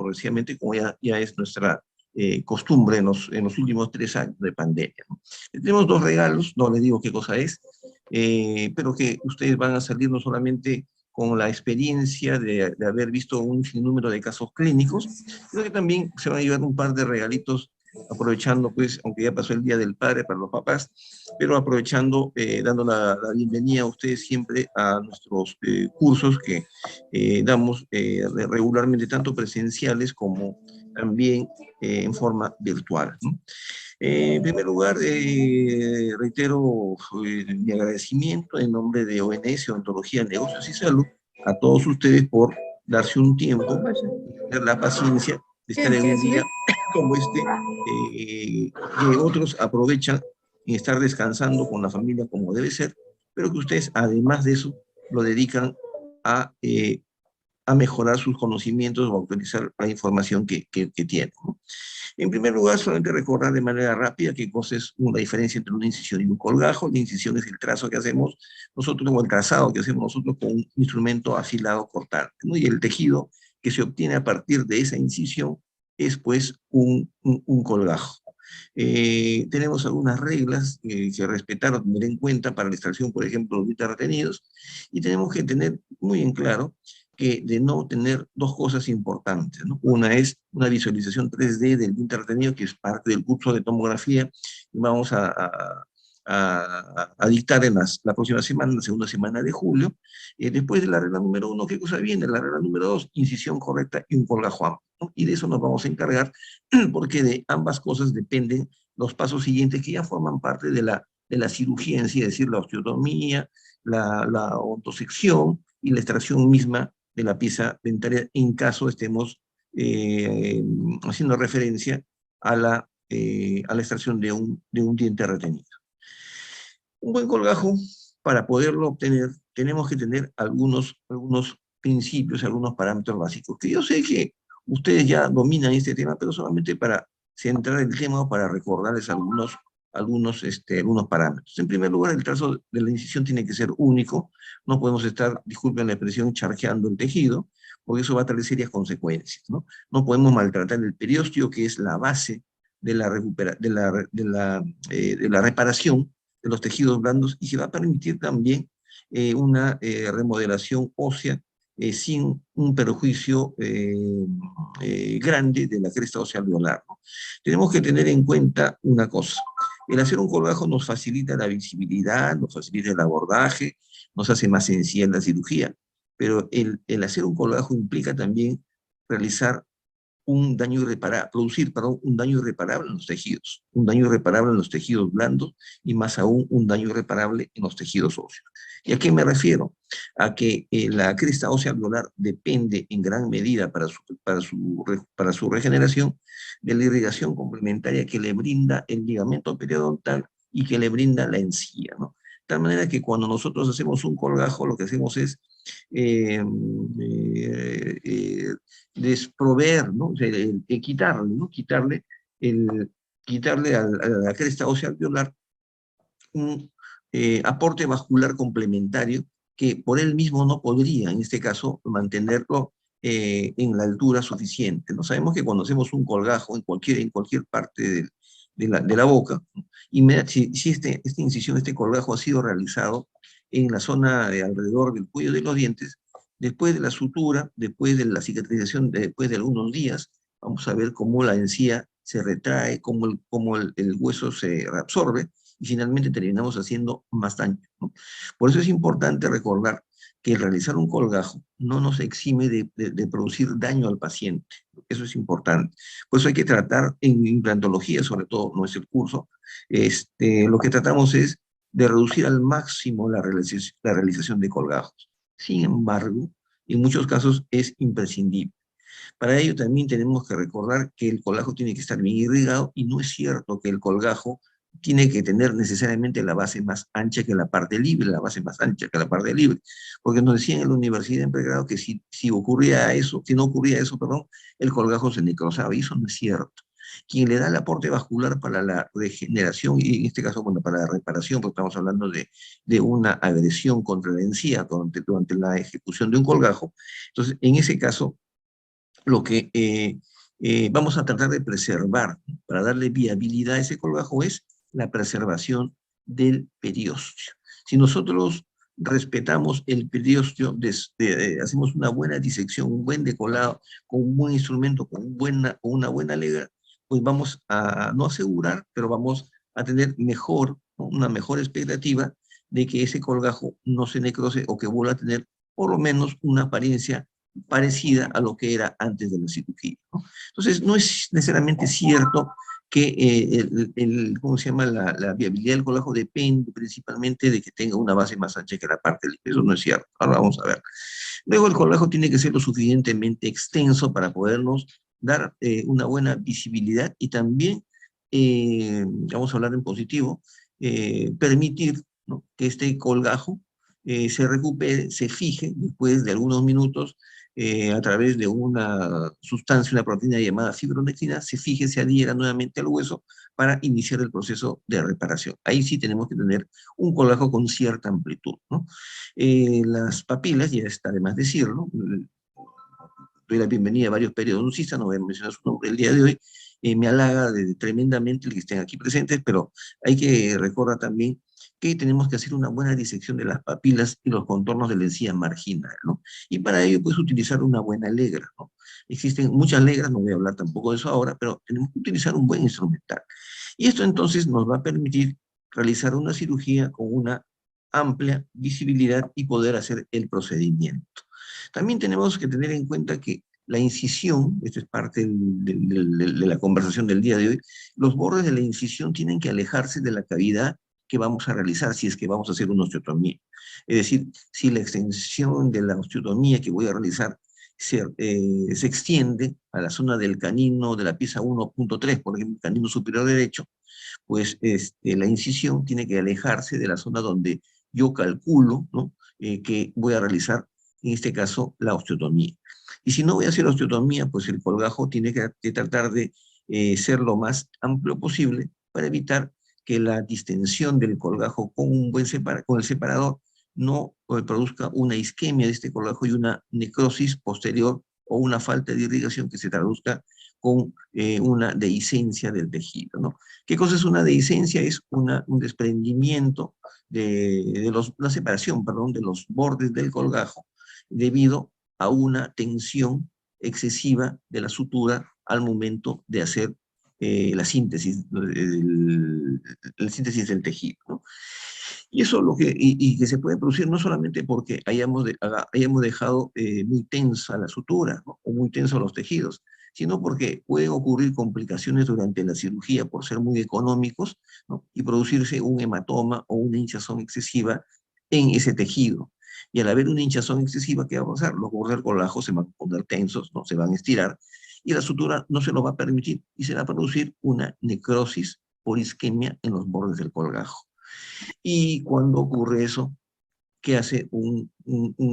progresivamente, como ya es nuestra costumbre en los últimos 3 años de pandemia, ¿no? Tenemos dos regalos, no les digo qué cosa es, pero que ustedes van a salir no solamente con la experiencia de haber visto un sinnúmero de casos clínicos, sino que también se van a llevar un par de regalitos, aprovechando, pues, aunque ya pasó el Día del Padre para los papás, pero aprovechando, dando la bienvenida a ustedes siempre a nuestros cursos que damos regularmente, tanto presenciales como también en forma virtual, ¿no? En primer lugar, reitero mi agradecimiento en nombre de ONS, Odontología, Negocios y Salud, a todos ustedes por darse un tiempo, tener la paciencia de estar en un día como este, que otros aprovechan en estar descansando con la familia como debe ser, pero que ustedes, además de eso, lo dedican a, a mejorar sus conocimientos o a actualizar la información que tienen, ¿no? En primer lugar, solamente recordar de manera rápida qué cosa es la diferencia entre una incisión y un colgajo. La incisión es el trazo que hacemos nosotros, o el trazado que hacemos nosotros con un instrumento afilado cortante, ¿no? Y el tejido que se obtiene a partir de esa incisión es, pues, un colgajo. Tenemos algunas reglas que respetar o tener en cuenta para la extracción, por ejemplo, de dientes retenidos, y tenemos que tener muy en claro que de no tener dos cosas importantes, ¿no? Una es una visualización 3D del diente retenido, que es parte del curso de tomografía, y vamos a dictar en la próxima semana, la segunda semana de julio. Después de la regla número 1, ¿qué cosa viene? La regla número 2, incisión correcta y un colgajo amplio, ¿no? Y de eso nos vamos a encargar, porque de ambas cosas dependen los pasos siguientes que ya forman parte de la cirugía en sí, es decir, la osteotomía, la odontosección y la extracción misma de la pieza dentaria, en caso estemos haciendo referencia a la extracción de un diente retenido. Un buen colgajo, para poderlo obtener, tenemos que tener algunos principios, algunos parámetros básicos, que yo sé que ustedes ya dominan este tema, pero solamente para centrar el tema o para recordarles algunos parámetros. En primer lugar, el trazo de la incisión tiene que ser único, no podemos estar, disculpen la expresión, charqueando el tejido, porque eso va a traer serias consecuencias, ¿no? No podemos maltratar el periósteo, que es la base de la reparación de los tejidos blandos, y se va a permitir también una remodelación ósea sin un perjuicio grande de la cresta ósea alveolar, ¿no? Tenemos que tener en cuenta una cosa: el hacer un colgajo nos facilita la visibilidad, nos facilita el abordaje, nos hace más sencilla la cirugía, pero el hacer un colgajo implica también realizar un daño irreparable, producir, perdón, un daño irreparable en los tejidos, un daño irreparable en los tejidos blandos, y más aún un daño irreparable en los tejidos óseos. ¿Y a qué me refiero? A que la cresta ósea alveolar depende en gran medida para su regeneración de la irrigación complementaria que le brinda el ligamento periodontal y que le brinda la encía, ¿no? De tal manera que cuando nosotros hacemos un colgajo, lo que hacemos es eh, eh, desproveer, ¿no? O sea, quitarle, ¿no? Quitarle a la cresta ósea alveolar un aporte vascular complementario que por él mismo no podría, en este caso, mantenerlo en la altura suficiente, ¿no? Sabemos que cuando hacemos un colgajo en cualquier parte de la boca, ¿no? Si esta incisión, este colgajo ha sido realizado en la zona de alrededor del cuello de los dientes, después de la sutura, después de la cicatrización, después de algunos días, vamos a ver cómo la encía se retrae, cómo el hueso se reabsorbe, y finalmente terminamos haciendo más daño, ¿no? Por eso es importante recordar que el realizar un colgajo no nos exime de producir daño al paciente. Eso es importante. Por eso hay que tratar, en implantología sobre todo, no es el curso, lo que tratamos es de reducir al máximo la realización de colgajos. Sin embargo, en muchos casos es imprescindible. Para ello también tenemos que recordar que el colgajo tiene que estar bien irrigado, y no es cierto que el colgajo tiene que tener necesariamente la base más ancha que la parte libre, la base más ancha que la parte libre, porque nos decían en la universidad en pregrado que si ocurría eso, si no ocurría eso, perdón, el colgajo se necrosaba, y eso no es cierto. Quien le da el aporte vascular para la regeneración, y en este caso, bueno, para la reparación, porque estamos hablando de una agresión contra la encía durante la ejecución de un colgajo, entonces, en ese caso, lo que vamos a tratar de preservar, ¿no? Para darle viabilidad a ese colgajo es la preservación del periósteo. Si nosotros respetamos el periósteo, hacemos una buena disección, un buen decolado, con un buen instrumento, con una buena lega, pues vamos a no asegurar, pero vamos a tener mejor, ¿no? Una mejor expectativa de que ese colgajo no se necrose o que vuelva a tener por lo menos una apariencia parecida a lo que era antes de la cirugía, ¿no? Entonces, no es necesariamente cierto que ¿cómo se llama? La viabilidad del colgajo depende principalmente de que tenga una base más ancha que la parte del peso. No es cierto. Ahora vamos a ver. Luego el colgajo tiene que ser lo suficientemente extenso para podernos dar una buena visibilidad y también, vamos a hablar en positivo, permitir, ¿no? Que este colgajo se recupere, se fije después de algunos minutos a través de una sustancia, una proteína llamada fibronectina, se fije, se adhiera nuevamente al hueso para iniciar el proceso de reparación. Ahí sí tenemos que tener un colgajo con cierta amplitud, ¿no? Las papilas, ya está de más decirlo, doy la bienvenida a varios periodoncistas, no voy a mencionar su nombre el día de hoy, me halaga tremendamente el que estén aquí presentes, pero hay que recordar también que tenemos que hacer una buena disección de las papilas y los contornos de la encía marginal, ¿no? Y para ello, pues, utilizar una buena legra, ¿no? Existen muchas legras, no voy a hablar tampoco de eso ahora, pero tenemos que utilizar un buen instrumental. Y esto entonces nos va a permitir realizar una cirugía con una amplia visibilidad y poder hacer el procedimiento. También tenemos que tener en cuenta que la incisión, esto es parte de la conversación del día de hoy, los bordes de la incisión tienen que alejarse de la cavidad que vamos a realizar si es que vamos a hacer una osteotomía. Es decir, si la extensión de la osteotomía que voy a realizar se extiende a la zona del canino de la pieza 1.3, por ejemplo, canino superior derecho, pues la incisión tiene que alejarse de la zona donde yo calculo, ¿no? Que voy a realizar, en este caso, la osteotomía. Y si no voy a hacer osteotomía, pues el colgajo tiene que tratar de ser lo más amplio posible para evitar que la distensión del colgajo con, con el separador no produzca una isquemia de este colgajo y una necrosis posterior o una falta de irrigación que se traduzca con una dehiscencia del tejido, ¿no? ¿Qué cosa es una dehiscencia? Es un desprendimiento una separación, perdón, de los bordes del colgajo debido a una tensión excesiva de la sutura al momento de hacer la síntesis, el síntesis del tejido, ¿no? Y eso y que se puede producir no solamente porque hayamos dejado muy tensa la sutura, ¿no? O muy tensos los tejidos, sino porque pueden ocurrir complicaciones durante la cirugía por ser muy económicos, ¿no? Y producirse un hematoma o una hinchazón excesiva en ese tejido. Y al haber una hinchazón excesiva, ¿qué va a pasar? Los bordes del colgajo se van a poner tensos, ¿no? Se van a estirar, y la sutura no se lo va a permitir, y se va a producir una necrosis por isquemia en los bordes del colgajo. Y cuando ocurre eso, ¿qué hace un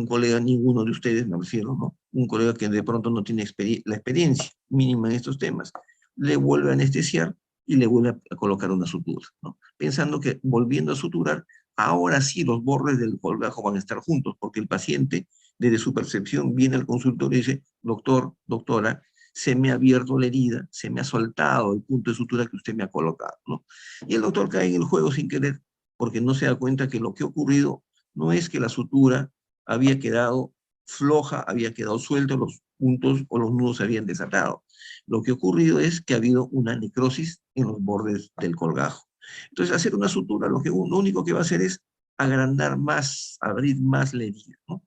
colega, ninguno de ustedes, me refiero, ¿no? Un colega que de pronto no tiene la experiencia mínima en estos temas? Le vuelve a anestesiar y le vuelve a colocar una sutura, ¿no? Pensando que volviendo a suturar, ahora sí los bordes del colgajo van a estar juntos, porque el paciente, desde su percepción, viene al consultorio y dice: doctor, doctora, se me ha abierto la herida, se me ha soltado el punto de sutura que usted me ha colocado, ¿no? Y el doctor cae en el juego sin querer, porque no se da cuenta que lo que ha ocurrido no es que la sutura había quedado floja, había quedado suelta, los puntos o los nudos se habían desatado. Lo que ha ocurrido es que ha habido una necrosis en los bordes del colgajo. Entonces, hacer una sutura lo único que va a hacer es agrandar más, abrir más la herida, ¿no?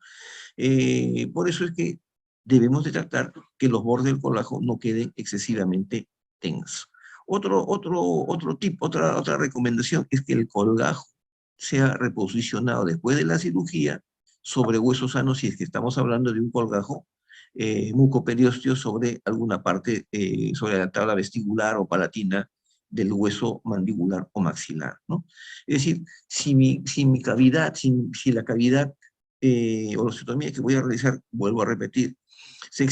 Por eso es que debemos de tratar que los bordes del colgajo no queden excesivamente tensos. Otra recomendación es que el colgajo sea reposicionado después de la cirugía sobre huesos sanos, si es que estamos hablando de un colgajo mucoperiósteo sobre alguna parte, sobre la tabla vestibular o palatina del hueso mandibular o maxilar, ¿no? Es decir, si cavidad, si la cavidad o la osteotomía que voy a realizar, vuelvo a repetir, se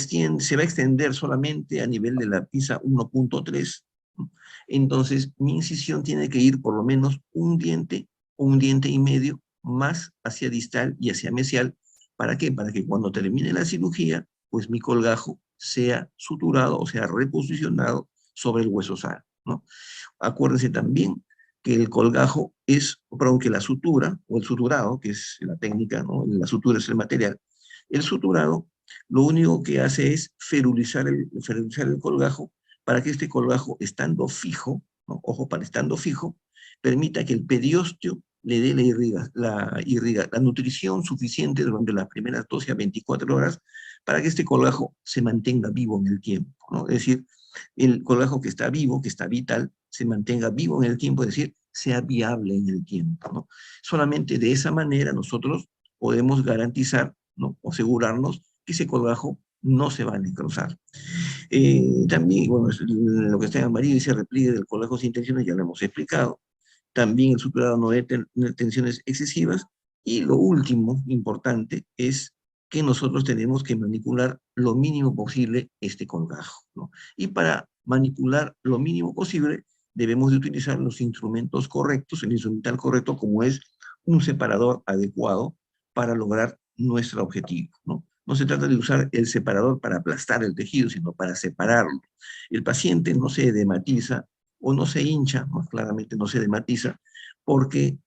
va a extender solamente a nivel de la pieza 1.3, ¿no? Entonces mi incisión tiene que ir por lo menos un diente y medio más hacia distal y hacia mesial. ¿Para qué? Para que cuando termine la cirugía, pues mi colgajo sea suturado o sea reposicionado sobre el hueso sano, ¿no? Acuérdense también que el colgajo es, perdón, que la sutura o el suturado, que es la técnica, ¿no? La sutura es el material. El suturado lo único que hace es ferulizar el colgajo para que este colgajo, estando fijo, ¿no? Ojo, para estando fijo, permita que el periósteo le dé la nutrición suficiente durante las primeras 12 a 24 horas para que este colgajo se mantenga vivo en el tiempo, ¿no? Es decir, el colgajo que está vivo, que está vital, se mantenga vivo en el tiempo, es decir, sea viable en el tiempo, ¿no? Solamente de esa manera nosotros podemos garantizar, ¿no? O asegurarnos que ese colgajo no se va a necrosar. También, bueno, lo que está en amarillo dice repliegue del colgajo sin tensiones, ya lo hemos explicado. También el suturado no debe tener tensiones excesivas. Y lo último, importante, es que nosotros tenemos que manipular lo mínimo posible este colgajo, ¿no? Y para manipular lo mínimo posible, debemos de utilizar los instrumentos correctos, el instrumental correcto, como es un separador adecuado para lograr nuestro objetivo, ¿no? No se trata de usar el separador para aplastar el tejido, sino para separarlo. El paciente no se edematiza o no se hincha, más claramente no se edematiza, porque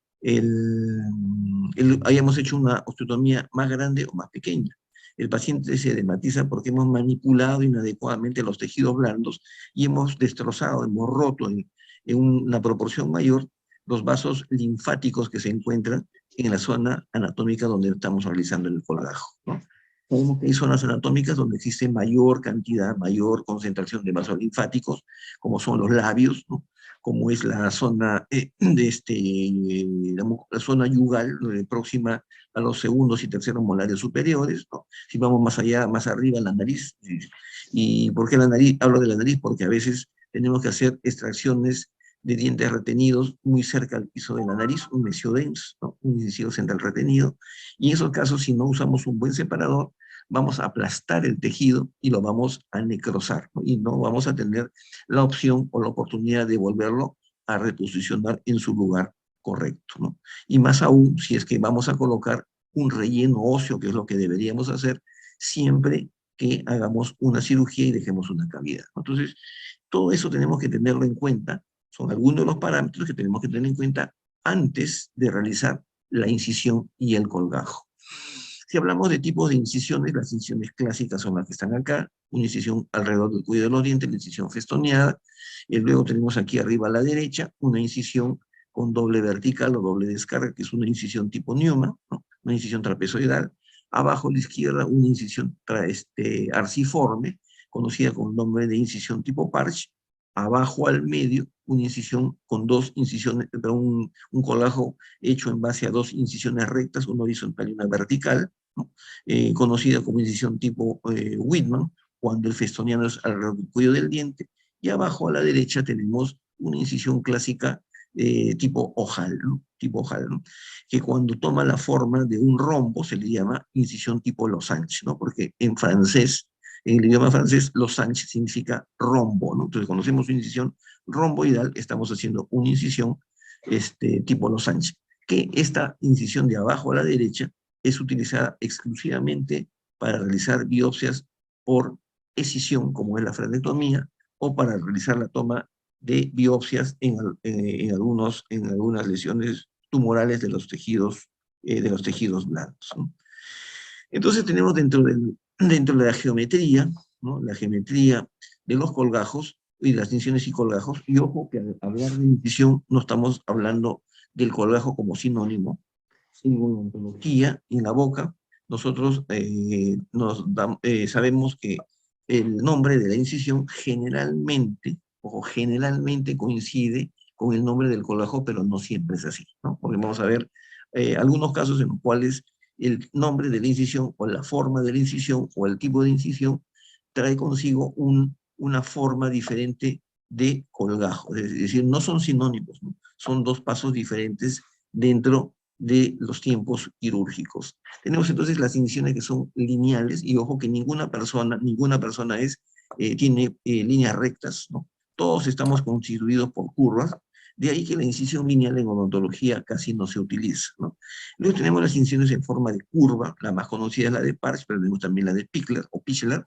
hayamos hecho una osteotomía más grande o más pequeña. El paciente se edematiza porque hemos manipulado inadecuadamente los tejidos blandos y hemos destrozado, hemos roto en una proporción mayor los vasos linfáticos que se encuentran en la zona anatómica donde estamos realizando el colgajo, ¿no? Sabemos que hay zonas anatómicas donde existe mayor cantidad, mayor concentración de vasos linfáticos, como son los labios, ¿no? Como es la zona la zona yugal, próxima a los segundos y terceros molares superiores, ¿no? Si vamos más allá, más arriba, la nariz. ¿Y por qué la nariz? Hablo de la nariz porque a veces tenemos que hacer extracciones de dientes retenidos muy cerca al piso de la nariz, un mesiodens, ¿no? Un incisivo central retenido. Y en esos casos, si no usamos un buen separador, vamos a aplastar el tejido y lo vamos a necrosar, ¿no? Y no vamos a tener la opción o la oportunidad de volverlo a reposicionar en su lugar correcto, ¿no? Y más aún si es que vamos a colocar un relleno óseo, que es lo que deberíamos hacer siempre que hagamos una cirugía y dejemos una cavidad, ¿no? Entonces, todo eso tenemos que tenerlo en cuenta, son algunos de los parámetros que tenemos que tener en cuenta antes de realizar la incisión y el colgajo. Si hablamos de tipos de incisiones, las incisiones clásicas son las que están acá, una incisión alrededor del cuello de los dientes, la incisión festoneada, y luego tenemos aquí arriba a la derecha una incisión con doble vertical o doble descarga, que es una incisión tipo Newman, ¿no? Una incisión trapezoidal. Abajo a la izquierda una incisión arciforme, conocida con el nombre de incisión tipo Parch. Abajo al medio una incisión con dos incisiones, un colgajo hecho en base a dos incisiones rectas, una horizontal y una vertical, ¿no? Conocida como incisión tipo Whitman, cuando el festoniano es alrededor del cuello del diente, y abajo a la derecha tenemos una incisión clásica tipo ojal, ¿no? Tipo ojal, ¿no? Que cuando toma la forma de un rombo se le llama incisión tipo losange, ¿no? Porque en francés, en el idioma francés, losange significa rombo, ¿no? Entonces, cuando hacemos una incisión romboidal, estamos haciendo una incisión tipo losange, que esta incisión de abajo a la derecha es utilizada exclusivamente para realizar biopsias por escisión, como es la frenectomía, o para realizar la toma de biopsias en algunas lesiones tumorales de los tejidos blandos, ¿no? Entonces tenemos dentro de la geometría, ¿no? La geometría de los colgajos y las incisiones y colgajos, y ojo que al hablar de incisión no estamos hablando del colgajo como sinónimo. En odontología, en la boca, nosotros sabemos que el nombre de la incisión generalmente, ojo, generalmente coincide con el nombre del colgajo, pero no siempre es así, ¿no? Porque vamos a ver algunos casos en los cuales el nombre de la incisión o la forma de la incisión o el tipo de incisión trae consigo una forma diferente de colgajo. Es decir, no son sinónimos, ¿no? Son dos pasos diferentes dentro de los tiempos quirúrgicos. Tenemos entonces las incisiones que son lineales, y ojo que ninguna persona tiene líneas rectas, ¿no? Todos estamos constituidos por curvas, de ahí que la incisión lineal en odontología casi no se utiliza, ¿no? Luego tenemos las incisiones en forma de curva, la más conocida es la de Parch, pero tenemos también la de Pichler o Pichler,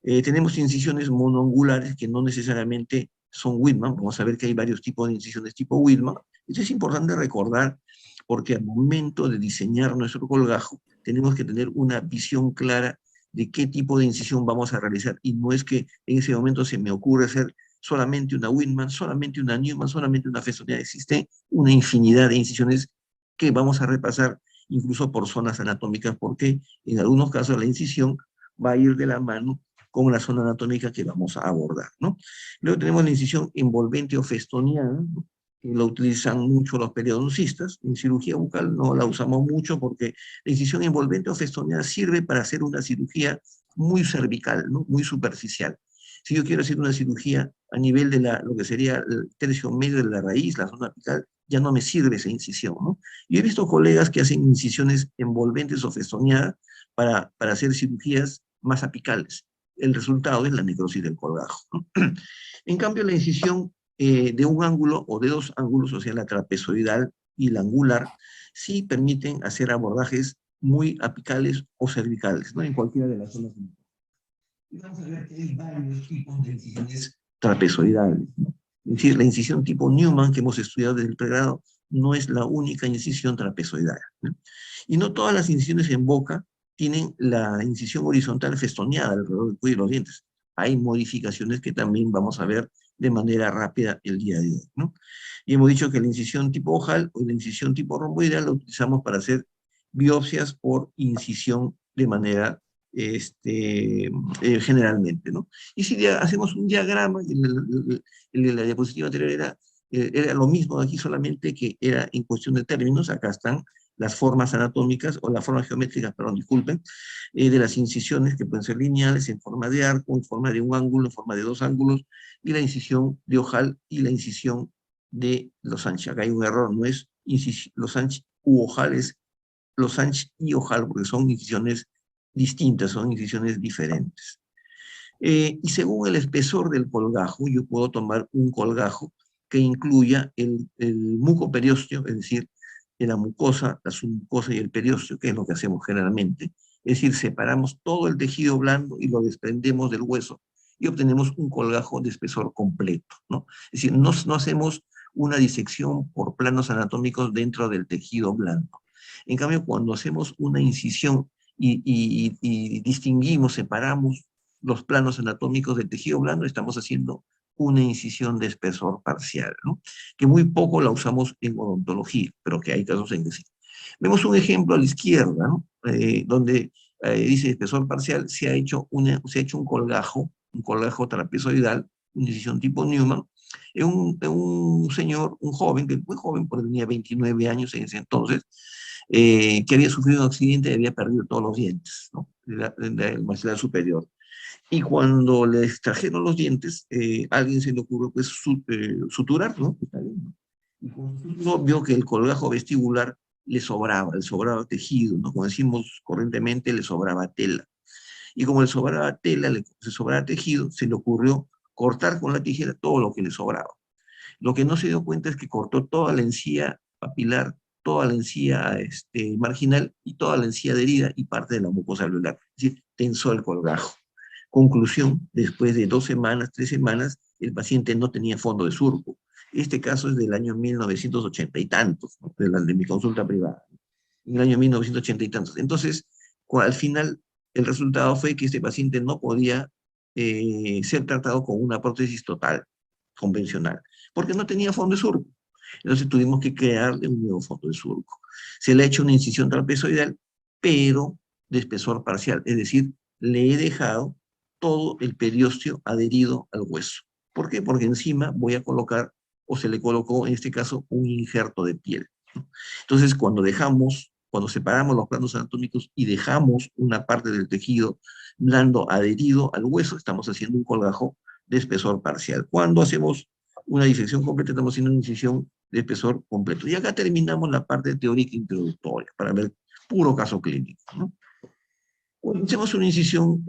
Tenemos incisiones monoangulares que no necesariamente son Whitman. Vamos a ver que hay varios tipos de incisiones tipo Whitman. Esto es importante recordar porque al momento de diseñar nuestro colgajo tenemos que tener una visión clara de qué tipo de incisión vamos a realizar, y no es que en ese momento se me ocurre hacer solamente una Whitman, solamente una Newman, solamente una Festoniana. Existe una infinidad de incisiones que vamos a repasar incluso por zonas anatómicas, porque en algunos casos la incisión va a ir de la mano con la zona anatómica que vamos a abordar, ¿no? Luego tenemos la incisión envolvente o festoniana, ¿no? Que la utilizan mucho los periodoncistas. En cirugía bucal no la usamos mucho porque la incisión envolvente o festoniana sirve para hacer una cirugía muy cervical, ¿no? Muy superficial. Si yo quiero hacer una cirugía a nivel de lo que sería el tercio medio de la raíz, la zona apical, ya no me sirve esa incisión, ¿no? Yo he visto colegas que hacen incisiones envolventes o festoniadas para hacer cirugías más apicales. El resultado es la necrosis del colgajo, ¿no? En cambio, la incisión de un ángulo o de dos ángulos, o sea, la trapezoidal y la angular, sí permiten hacer abordajes muy apicales o cervicales, ¿no? En cualquiera de las zonas. Y vamos a ver que hay varios tipos de incisiones trapezoidales, ¿no? Es decir, la incisión tipo Newman que hemos estudiado desde el pregrado no es la única incisión trapezoidal, ¿no? Y no todas las incisiones en boca tienen la incisión horizontal festoneada alrededor del cuello y los dientes. Hay modificaciones que también vamos a ver de manera rápida el día de hoy, ¿no? Y hemos dicho que la incisión tipo ojal o la incisión tipo romboidal la utilizamos para hacer biopsias por incisión de manera generalmente, ¿no? Y si hacemos un diagrama, el de la diapositiva anterior era lo mismo aquí, solamente que era en cuestión de términos. Acá están las formas anatómicas, o las formas geométricas, perdón, disculpen, de las incisiones que pueden ser lineales, en forma de arco, en forma de un ángulo, en forma de dos ángulos, y la incisión de ojal y la incisión de losange. Acá hay un error, no es losange u ojal, es losange y ojal, porque son incisiones distintas, son incisiones diferentes. Y según el espesor del colgajo, yo puedo tomar un colgajo que incluya el mucoperiósteo, es decir, la mucosa, la submucosa y el periósteo, que es lo que hacemos generalmente. Es decir, separamos todo el tejido blando y lo desprendemos del hueso y obtenemos un colgajo de espesor completo, ¿no? Es decir, no hacemos una disección por planos anatómicos dentro del tejido blando. En cambio, cuando hacemos una incisión y distinguimos, separamos los planos anatómicos del tejido blando, estamos haciendo una incisión de espesor parcial, ¿no? Que muy poco la usamos en odontología, pero que hay casos en que sí. Vemos un ejemplo a la izquierda, ¿no? Donde dice espesor parcial. Se ha hecho un colgajo trapezoidal, una incisión tipo Newman, en un señor, un joven, que muy joven, porque tenía 29 años en ese entonces, que había sufrido un accidente y había perdido todos los dientes, ¿no? Del maxilar superior. Y cuando le extrajeron los dientes, alguien se le ocurrió pues suturar, ¿no? Está bien, ¿no? Y cuando suturó, vio que el colgajo vestibular le sobraba tejido, ¿no? Como decimos corrientemente, le sobraba tela. Y como le sobraba tela, se sobraba tejido, se le ocurrió cortar con la tijera todo lo que le sobraba. Lo que no se dio cuenta es que cortó toda la encía papilar, toda la encía marginal y toda la encía adherida y parte de la mucosa alveolar. Es decir, tensó el colgajo. Conclusión: después de 2 semanas, 3 semanas, el paciente no tenía fondo de surco. Este caso es del año 1980 y tantos, ¿no? De mi consulta privada, en el año 1980 y tantos. Entonces, al final, el resultado fue que este paciente no podía ser tratado con una prótesis total, convencional, porque no tenía fondo de surco. Entonces tuvimos que crearle un nuevo fondo de surco. Se le ha hecho una incisión trapezoidal, pero de espesor parcial, es decir, le he dejado todo el periósteo adherido al hueso. ¿Por qué? Porque encima voy a colocar, o se le colocó en este caso, un injerto de piel. Entonces, cuando separamos los planos anatómicos y dejamos una parte del tejido blando adherido al hueso, estamos haciendo un colgajo de espesor parcial. Cuando hacemos una disección completa, estamos haciendo una incisión de espesor completo. Y acá terminamos la parte teórica introductoria, para ver puro caso clínico, ¿no? Cuando hacemos una incisión,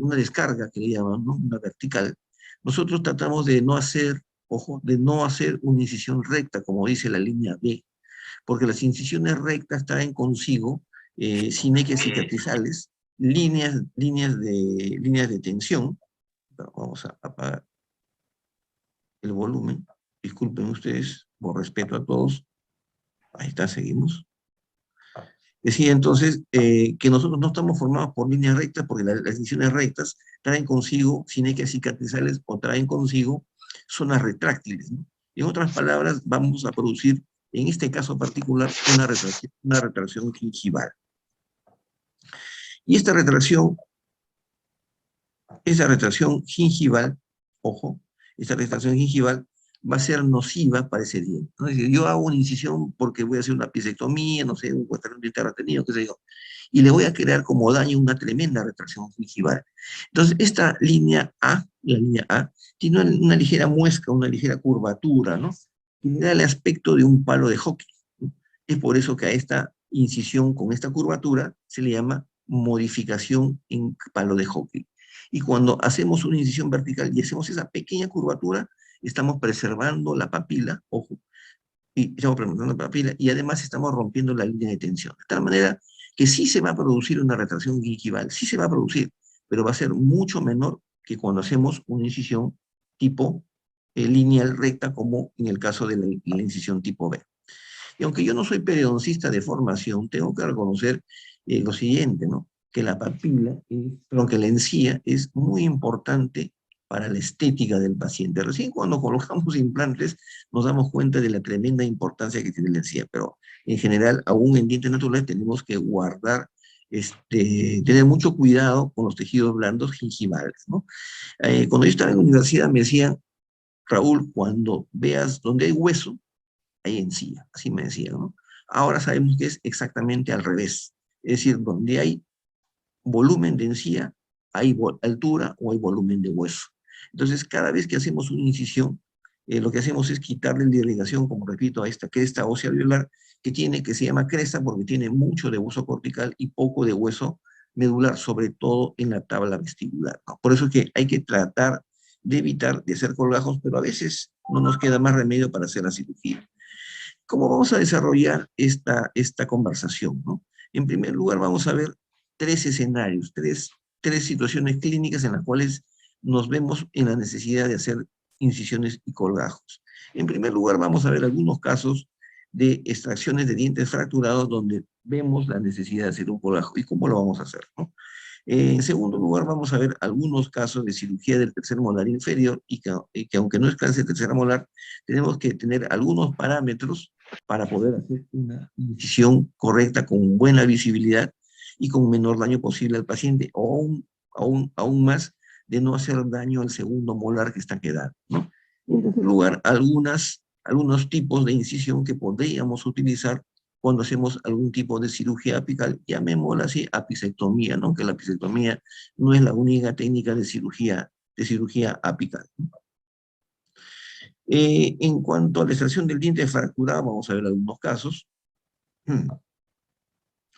una descarga que le llaman, ¿no? Una vertical, nosotros tratamos de no hacer, ojo, de no hacer una incisión recta, como dice la línea B, porque las incisiones rectas traen consigo sinequias cicatrizales líneas de tensión. Vamos a apagar el volumen. Disculpen ustedes, por respeto a todos. Ahí está, seguimos. Decía entonces que nosotros no estamos formados por líneas rectas porque las lesiones rectas traen consigo sinequias cicatrizales o traen consigo zonas retráctiles, ¿no? En otras palabras, vamos a producir, en este caso particular, una retracción gingival. Y esta retracción gingival, ojo, esta retracción gingival va a ser nociva para ese diente, ¿no? Es decir, yo hago una incisión porque voy a hacer una pisectomía, no sé, un diente retenido, qué sé yo, y le voy a crear como daño una tremenda retracción gingival. Entonces, esta línea A, la línea A, tiene una ligera muesca, una ligera curvatura, ¿no? Que le da el aspecto de un palo de hockey, ¿no? Es por eso que a esta incisión con esta curvatura se le llama modificación en palo de hockey. Y cuando hacemos una incisión vertical y hacemos esa pequeña curvatura, estamos preservando la papila, ojo, y estamos preservando la papila, y además estamos rompiendo la línea de tensión. De tal manera que sí se va a producir una retracción gingival, sí se va a producir, pero va a ser mucho menor que cuando hacemos una incisión tipo lineal recta, como en el caso de la incisión tipo B. Y aunque yo no soy periodoncista de formación, tengo que reconocer lo siguiente, ¿no? Que la papila, perdón, que la encía es muy importante para la estética del paciente. Recién cuando colocamos implantes nos damos cuenta de la tremenda importancia que tiene la encía, pero en general, aún en dientes naturales tenemos que guardar, tener mucho cuidado con los tejidos blandos gingivales, ¿no? Cuando yo estaba en la universidad me decían, Raúl, cuando veas donde hay hueso, hay encía, así me decían, ¿no? Ahora sabemos que es exactamente al revés, es decir, donde hay volumen de encía, hay altura o hay volumen de hueso. Entonces, cada vez que hacemos una incisión, lo que hacemos es quitarle la irrigación, como repito, a esta cresta ósea alveolar, que se llama cresta porque tiene mucho de hueso cortical y poco de hueso medular, sobre todo en la tabla vestibular, ¿no? Por eso es que hay que tratar de evitar de hacer colgajos, pero a veces no nos queda más remedio para hacer la cirugía. ¿Cómo vamos a desarrollar esta conversación, ¿no? En primer lugar, vamos a ver tres escenarios, tres situaciones clínicas en las cuales nos vemos en la necesidad de hacer incisiones y colgajos. En primer lugar, vamos a ver algunos casos de extracciones de dientes fracturados donde vemos la necesidad de hacer un colgajo. ¿Y cómo lo vamos a hacer, no? En segundo lugar, vamos a ver algunos casos de cirugía del tercer molar inferior y que aunque no es cáncer de tercera molar, tenemos que tener algunos parámetros para poder hacer una incisión correcta con buena visibilidad y con menor daño posible al paciente, o aún más de no hacer daño al segundo molar que está quedando, ¿no? En tercer lugar, algunos tipos de incisión que podríamos utilizar cuando hacemos algún tipo de cirugía apical, llamémosla así apicectomía, ¿no? Que la apicectomía no es la única técnica de cirugía apical, ¿no? En cuanto a la extracción del diente fracturado, vamos a ver algunos casos.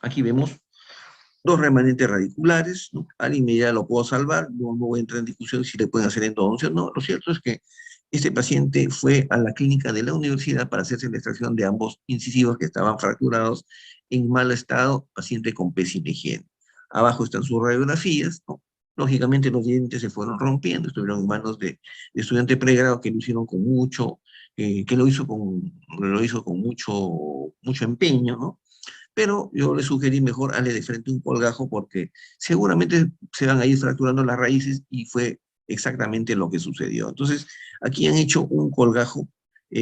Aquí vemos dos remanentes radiculares, ¿no? Alguien me dirá, lo puedo salvar, no voy a entrar en discusión si le pueden hacer endodoncia o no. Lo cierto es que este paciente fue a la clínica de la universidad para hacerse la extracción de ambos incisivos que estaban fracturados en mal estado, paciente con pésima higiene. Abajo están sus radiografías, ¿no? Lógicamente los dientes se fueron rompiendo, estuvieron en manos de estudiante pregrado que lo hicieron con mucho, que lo hizo con mucho empeño, ¿no? Pero yo le sugerí mejor darle de frente un colgajo porque seguramente se van a ir fracturando las raíces y fue exactamente lo que sucedió. Entonces, aquí han hecho un colgajo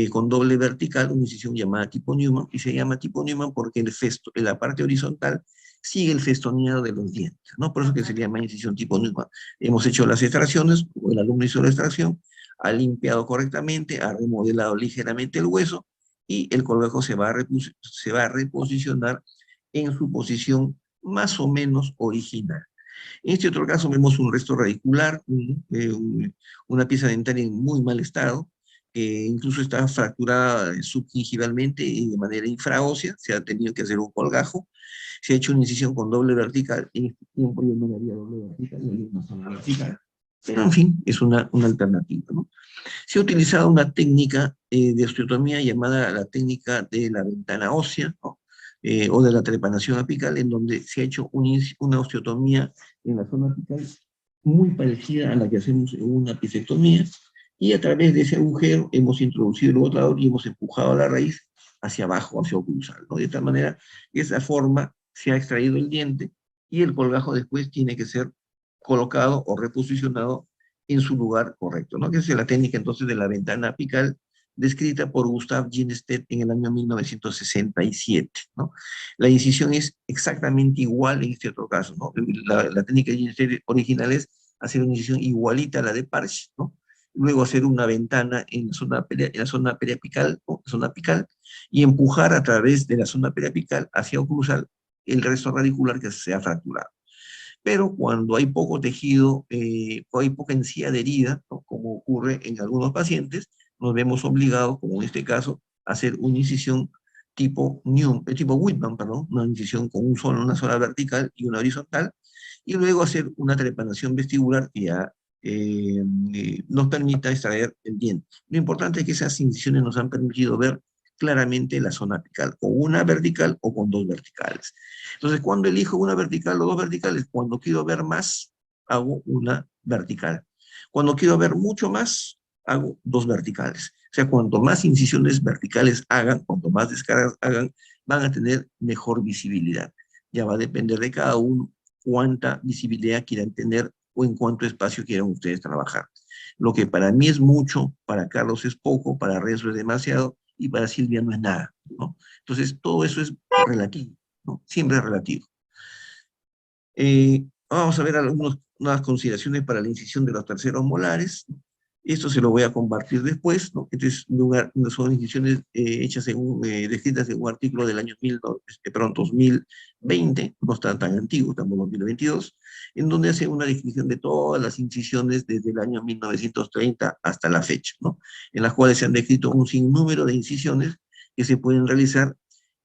con doble vertical, una incisión llamada tipo Newman, y se llama tipo Newman porque en la parte horizontal sigue el festoneado de los dientes, ¿no? Por eso que se llama incisión tipo Newman. Hemos hecho las extracciones, el alumno hizo la extracción, ha limpiado correctamente, ha remodelado ligeramente el hueso, y el colgajo se va a reposicionar en su posición más o menos original. En este otro caso vemos un resto radicular, una pieza dentaria en muy mal estado, que incluso está fracturada subgingivalmente y de manera infraósea, se ha tenido que hacer un colgajo, se ha hecho una incisión con doble vertical, en este tiempo yo no le haría doble vertical, le haría una sola vertical, pero en fin, es una alternativa, ¿no? Se ha utilizado una técnica de osteotomía llamada la técnica de la ventana ósea, ¿no? o de la trepanación apical, en donde se ha hecho una osteotomía en la zona apical muy parecida a la que hacemos en una apicectomía, y a través de ese agujero hemos introducido el botador y hemos empujado la raíz hacia abajo, hacia oclusal, ¿no? De esta manera, de esa forma se ha extraído el diente y el colgajo después tiene que ser colocado o reposicionado en su lugar correcto, ¿no? Que es la técnica entonces de la ventana apical descrita por Gustav Ginstedt en el año 1967, ¿no? La incisión es exactamente igual en este otro caso, ¿no? La técnica de Ginstedt original es hacer una incisión igualita a la de Parche, ¿no? Luego hacer una ventana en la zona periapical, ¿no? Zona apical, y empujar a través de la zona periapical hacia oclusal el resto radicular que se ha fracturado. Pero cuando hay poco tejido, o hay poca encía adherida, ¿no? Como ocurre en algunos pacientes, nos vemos obligados, como en este caso, a hacer una incisión tipo Whitman, perdón, una incisión con una sola vertical y una horizontal, y luego hacer una trepanación vestibular que ya nos permita extraer el diente. Lo importante es que esas incisiones nos han permitido ver claramente la zona apical, con una vertical o con dos verticales. Entonces, cuando elijo una vertical o dos verticales, cuando quiero ver más, hago una vertical. Cuando quiero ver mucho más, hago dos verticales. O sea, cuanto más incisiones verticales hagan, cuanto más descargas hagan, van a tener mejor visibilidad. Ya va a depender de cada uno cuánta visibilidad quieran tener o en cuánto espacio quieran ustedes trabajar. Lo que para mí es mucho, para Carlos es poco, para Renzo es demasiado y para Silvia no es nada, ¿no? Entonces, todo eso es relativo, ¿no? Siempre es relativo. Vamos a ver unas consideraciones para la incisión de los terceros molares. Esto se lo voy a compartir después, ¿no? Son incisiones hechas descritas en un artículo del año 2020, no está tan antiguo, estamos en 2022, en donde hace una descripción de todas las incisiones desde el año 1930 hasta la fecha, ¿no? En las cuales se han descrito un sinnúmero de incisiones que se pueden realizar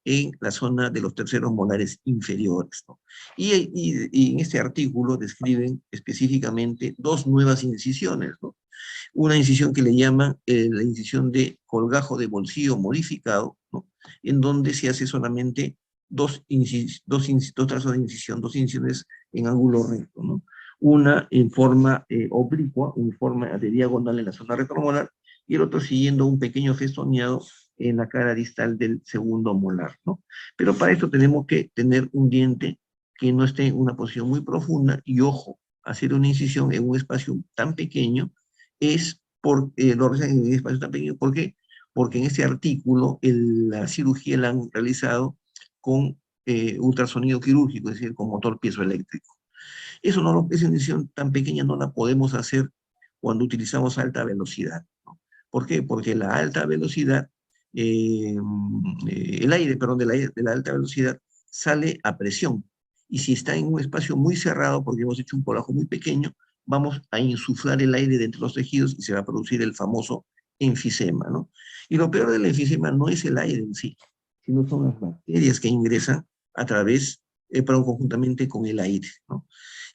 en la zona de los terceros molares inferiores, ¿no? Y en este artículo describen específicamente dos nuevas incisiones, ¿no? Una incisión que le llaman la incisión de colgajo de bolsillo modificado, ¿no? En donde se hace solamente dos trazos de incisión, dos incisiones en ángulo recto, ¿no? Una en forma oblicua, en forma de diagonal en la zona retromolar, y el otro siguiendo un pequeño festoneado en la cara distal del segundo molar, ¿no? Pero para esto tenemos que tener un diente que no esté en una posición muy profunda, y ojo, hacer una incisión en un espacio tan pequeño lo realizan en un espacio tan pequeño. ¿Por qué? Porque en este artículo la cirugía la han realizado con ultrasonido quirúrgico, es decir, con motor piezoeléctrico. Esa incisión tan pequeña no la podemos hacer cuando utilizamos alta velocidad, ¿no? ¿Por qué? Porque la alta velocidad, el aire, perdón, de la alta velocidad sale a presión. Y si está en un espacio muy cerrado, porque hemos hecho un colajo muy pequeño, vamos a insuflar el aire dentro de los tejidos y se va a producir el famoso enfisema, ¿no? Y lo peor del enfisema no es el aire en sí, sino son las bacterias que ingresan a través, perdón, conjuntamente con el aire, ¿no?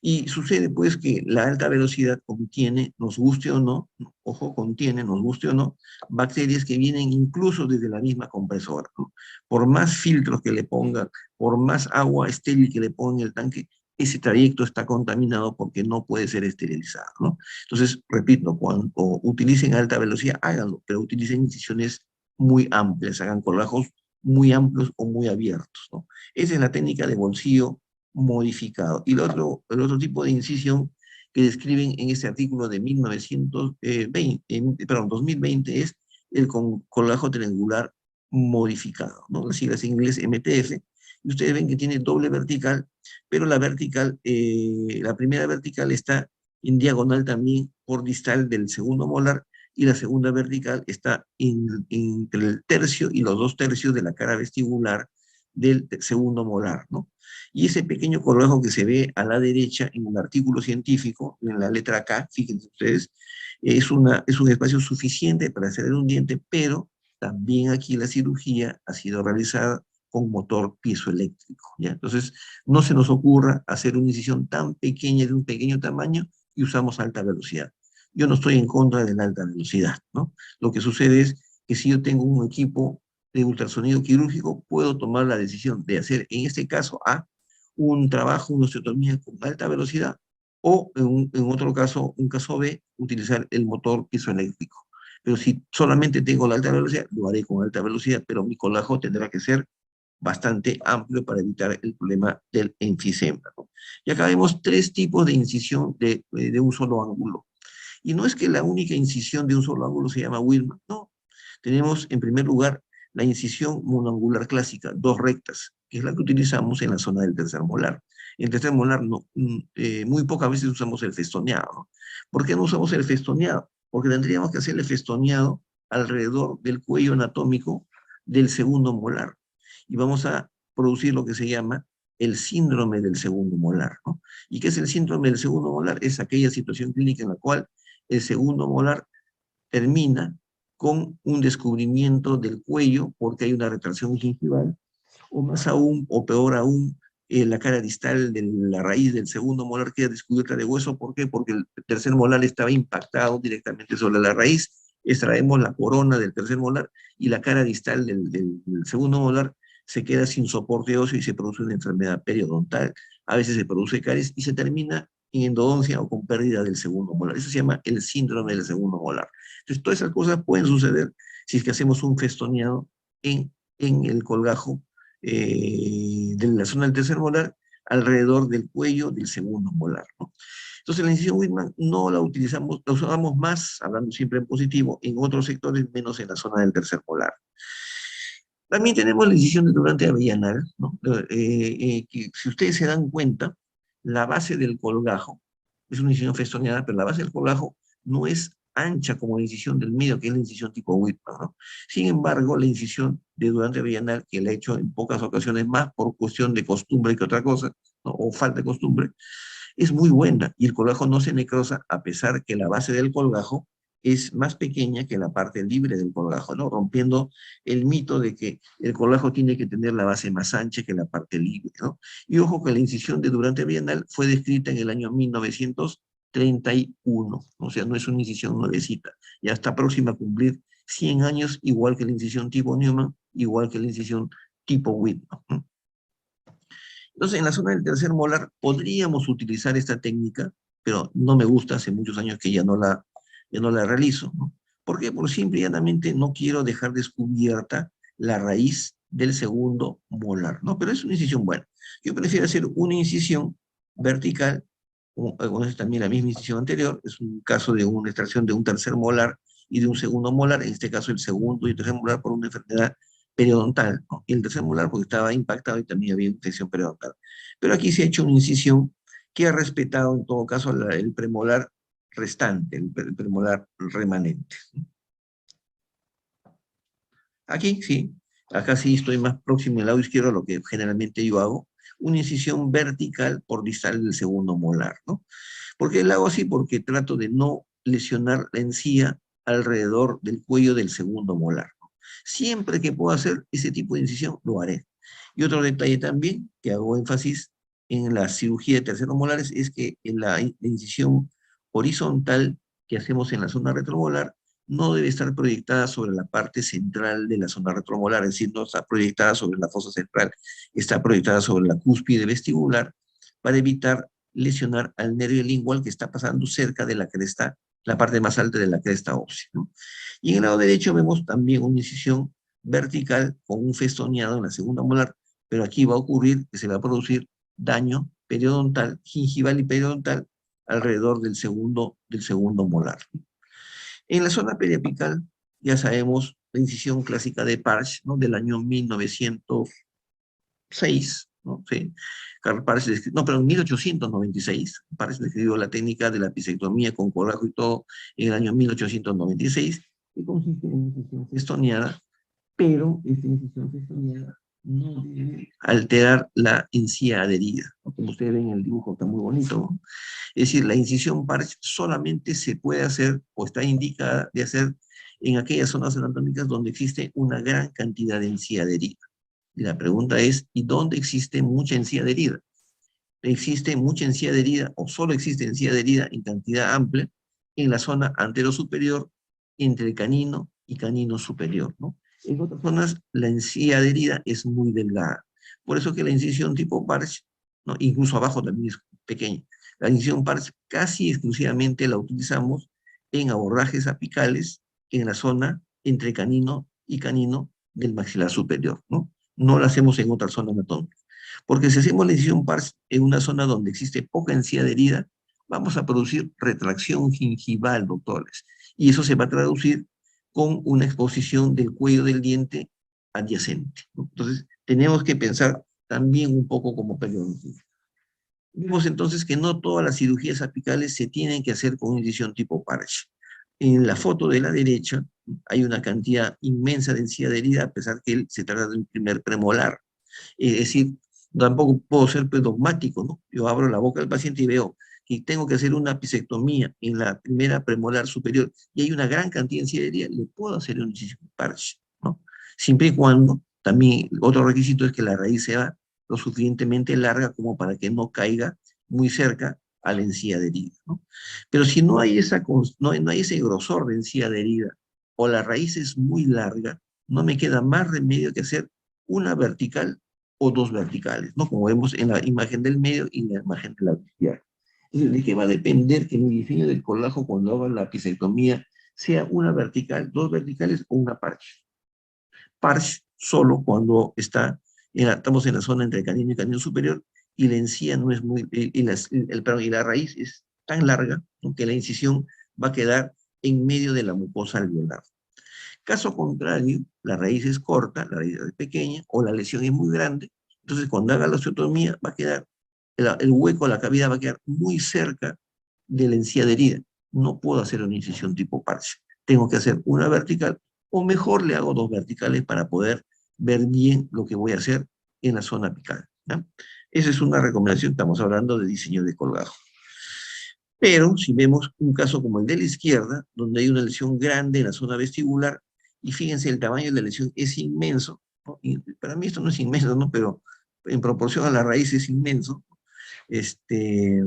Y sucede pues que la alta velocidad contiene, nos guste o no, ojo, contiene, nos guste o no, bacterias que vienen incluso desde la misma compresora, ¿no? Por más filtros que le pongan, por más agua estéril que le pongan en el tanque, ese trayecto está contaminado porque no puede ser esterilizado, ¿no? Entonces, repito, cuando utilicen alta velocidad, háganlo, pero utilicen incisiones muy amplias, hagan colgajos muy amplios o muy abiertos, ¿no? Esa es la técnica de bolsillo modificado. Y el otro tipo de incisión que describen en este artículo de 2020 es el colgajo triangular modificado, ¿no? Las siglas en inglés MTF. Y ustedes ven que tiene doble vertical, pero la primera vertical está en diagonal también por distal del segundo molar, y la segunda vertical está entre el tercio y los dos tercios de la cara vestibular del segundo molar, ¿no? Y ese pequeño colgajo que se ve a la derecha en un artículo científico, en la letra K, fíjense ustedes, es un espacio suficiente para hacer un diente, pero también aquí la cirugía ha sido realizada con motor piezoeléctrico, ¿ya? Entonces, no se nos ocurra hacer una incisión tan pequeña, de un pequeño tamaño, y usamos alta velocidad. Yo no estoy en contra de la alta velocidad, ¿no? Lo que sucede es que si yo tengo un equipo de ultrasonido quirúrgico, puedo tomar la decisión de hacer, en este caso, un trabajo, una osteotomía con alta velocidad, o en otro caso, un caso B, utilizar el motor piezoeléctrico. Pero si solamente tengo la alta velocidad, lo haré con alta velocidad, pero mi colágeno tendrá que ser bastante amplio para evitar el problema del enfisema, ¿no? Y acá vemos tres tipos de incisión de un solo ángulo. Y no es que la única incisión de un solo ángulo se llama Wilman, no. Tenemos, en primer lugar, la incisión monoangular clásica, dos rectas, que es la que utilizamos en la zona del tercer molar. En el tercer molar no, muy pocas veces usamos el festoneado, ¿no? ¿Por qué no usamos el festoneado? Porque tendríamos que hacer el festoneado alrededor del cuello anatómico del segundo molar. Y vamos a producir lo que se llama el síndrome del segundo molar, ¿no? ¿Y qué es el síndrome del segundo molar? Es aquella situación clínica en la cual el segundo molar termina con un descubrimiento del cuello porque hay una retracción gingival, o más aún, o peor aún, la cara distal de la raíz del segundo molar queda descubierta de hueso. ¿Por qué? Porque el tercer molar estaba impactado directamente sobre la raíz. Extraemos la corona del tercer molar y la cara distal del segundo molar se queda sin soporte óseo y se produce una enfermedad periodontal. A veces se produce caries y se termina en endodoncia o con pérdida del segundo molar. Eso se llama el síndrome del segundo molar. Entonces, todas esas cosas pueden suceder si es que hacemos un festoneado en el colgajo de la zona del tercer molar alrededor del cuello del segundo molar, ¿no? Entonces, la incisión Whitman no la utilizamos, la usamos más, hablando siempre en positivo, en otros sectores, menos en la zona del tercer molar. También tenemos la incisión de durante avellanal, ¿no? Que si ustedes se dan cuenta, la base del colgajo es una incisión festoneada, pero la base del colgajo no es ancha como la incisión del medio, que es la incisión tipo Whitman, ¿no? Sin embargo, la incisión de durante avellanal, que la he hecho en pocas ocasiones más por cuestión de costumbre que otra cosa, ¿no? O falta de costumbre, es muy buena y el colgajo no se necrosa a pesar que la base del colgajo es más pequeña que la parte libre del colgajo, ¿no? Rompiendo el mito de que el colgajo tiene que tener la base más ancha que la parte libre, ¿no? Y ojo que la incisión de Durante Bienal fue descrita en el año 1931, o sea, no es una incisión nuevecita, ya está próxima a cumplir 100 años, igual que la incisión tipo Newman, igual que la incisión tipo Whitman, ¿no? Entonces, en la zona del tercer molar podríamos utilizar esta técnica, pero no me gusta, hace muchos años que ya no la realizo, ¿no? ¿Por qué? Porque simple y llanamente no quiero dejar descubierta la raíz del segundo molar, ¿no? Pero es una incisión buena. Yo prefiero hacer una incisión vertical, como es también la misma incisión anterior, es un caso de una extracción de un tercer molar y de un segundo molar, en este caso el segundo y el tercer molar por una enfermedad periodontal, ¿no? Y el tercer molar porque estaba impactado y también había infección periodontal. Pero aquí se ha hecho una incisión que ha respetado en todo caso el premolar restante, el premolar remanente. Aquí sí, acá sí estoy más próximo al lado izquierdo a lo que generalmente yo hago, una incisión vertical por distal del segundo molar, ¿no? ¿Por qué la hago así? Porque trato de no lesionar la encía alrededor del cuello del segundo molar, ¿no? Siempre que pueda hacer ese tipo de incisión, lo haré. Y otro detalle también, que hago énfasis en la cirugía de terceros molares, es que en la incisión horizontal que hacemos en la zona retromolar no debe estar proyectada sobre la parte central de la zona retromolar, es decir, no está proyectada sobre la fosa central, está proyectada sobre la cúspide vestibular para evitar lesionar al nervio lingual que está pasando cerca de la cresta, la parte más alta de la cresta ósea, ¿no? Y en el lado derecho vemos también una incisión vertical con un festoneado en la segunda molar, pero aquí va a ocurrir que se va a producir daño periodontal, gingival y periodontal alrededor del segundo molar. En la zona periapical ya sabemos la incisión clásica de Parch, ¿no? Del año 1906, ¿no? Sí. Karl Parch, no, pero en 1896, Parch describió la técnica de la pisectomía con colágeno y todo en el año 1896, que consiste en incisión festoneada, pero esta incisión festoneada no debe alterar la encía adherida, ¿no? Como ustedes ven en el dibujo, está muy bonito, ¿no? Es decir, la incisión Parch solamente se puede hacer o está indicada de hacer en aquellas zonas anatómicas donde existe una gran cantidad de encía adherida. Y la pregunta es, ¿y dónde existe mucha encía adherida? Existe mucha encía adherida o solo existe encía adherida en cantidad amplia en la zona anterosuperior entre canino y canino superior, ¿no? En otras zonas, la encía adherida es muy delgada. Por eso que la incisión tipo Parch, ¿no? Incluso abajo también es pequeña. La incisión Parch casi exclusivamente la utilizamos en abordajes apicales en la zona entre canino y canino del maxilar superior, ¿no? No la hacemos en otra zona anatómica. Porque si hacemos la incisión Parch en una zona donde existe poca encía adherida, vamos a producir retracción gingival, doctores. Y eso se va a traducir con una exposición del cuello del diente adyacente, ¿no? Entonces, tenemos que pensar también un poco como periodoncista. Vemos entonces que no todas las cirugías apicales se tienen que hacer con incisión tipo Parch. En la foto de la derecha hay una cantidad inmensa de encía adherida, a pesar que se trata de un primer premolar. Es decir, tampoco puedo ser pues, dogmático, ¿no? Yo abro la boca del paciente y veo que tengo que hacer una apicectomía en la primera premolar superior y hay una gran cantidad de encía adherida, le puedo hacer un incisión Parch, ¿no? Siempre y cuando, también otro requisito es que la raíz sea lo suficientemente larga como para que no caiga muy cerca a la encía adherida, ¿no? Pero si no hay, no hay ese grosor de encía adherida o la raíz es muy larga, no me queda más remedio que hacer una vertical o dos verticales, ¿no? Como vemos en la imagen del medio y en la imagen de la izquierda. Entonces, ¿de qué va a depender que mi diseño del colágeno cuando haga la apicectomía sea una vertical, dos verticales o una parche? Parche solo cuando estamos en la zona entre canino y canino superior y la encía no es muy, perdón, y la raíz es tan larga, ¿no? Que la incisión va a quedar en medio de la mucosa alveolar. Caso contrario, la raíz es corta, la raíz es pequeña, o la lesión es muy grande, entonces cuando haga la osteotomía va a quedar, el hueco, la cavidad va a quedar muy cerca de la encía adherida. No puedo hacer una incisión tipo parche. Tengo que hacer una vertical, o mejor le hago dos verticales para poder ver bien lo que voy a hacer en la zona apical, ¿ya? Esa es una recomendación, estamos hablando de diseño de colgajo. Pero si vemos un caso como el de la izquierda, donde hay una lesión grande en la zona vestibular, y fíjense, el tamaño de la lesión es inmenso, ¿no? Y para mí esto no es inmenso, ¿no? Pero en proporción a la raíz es inmenso. Este,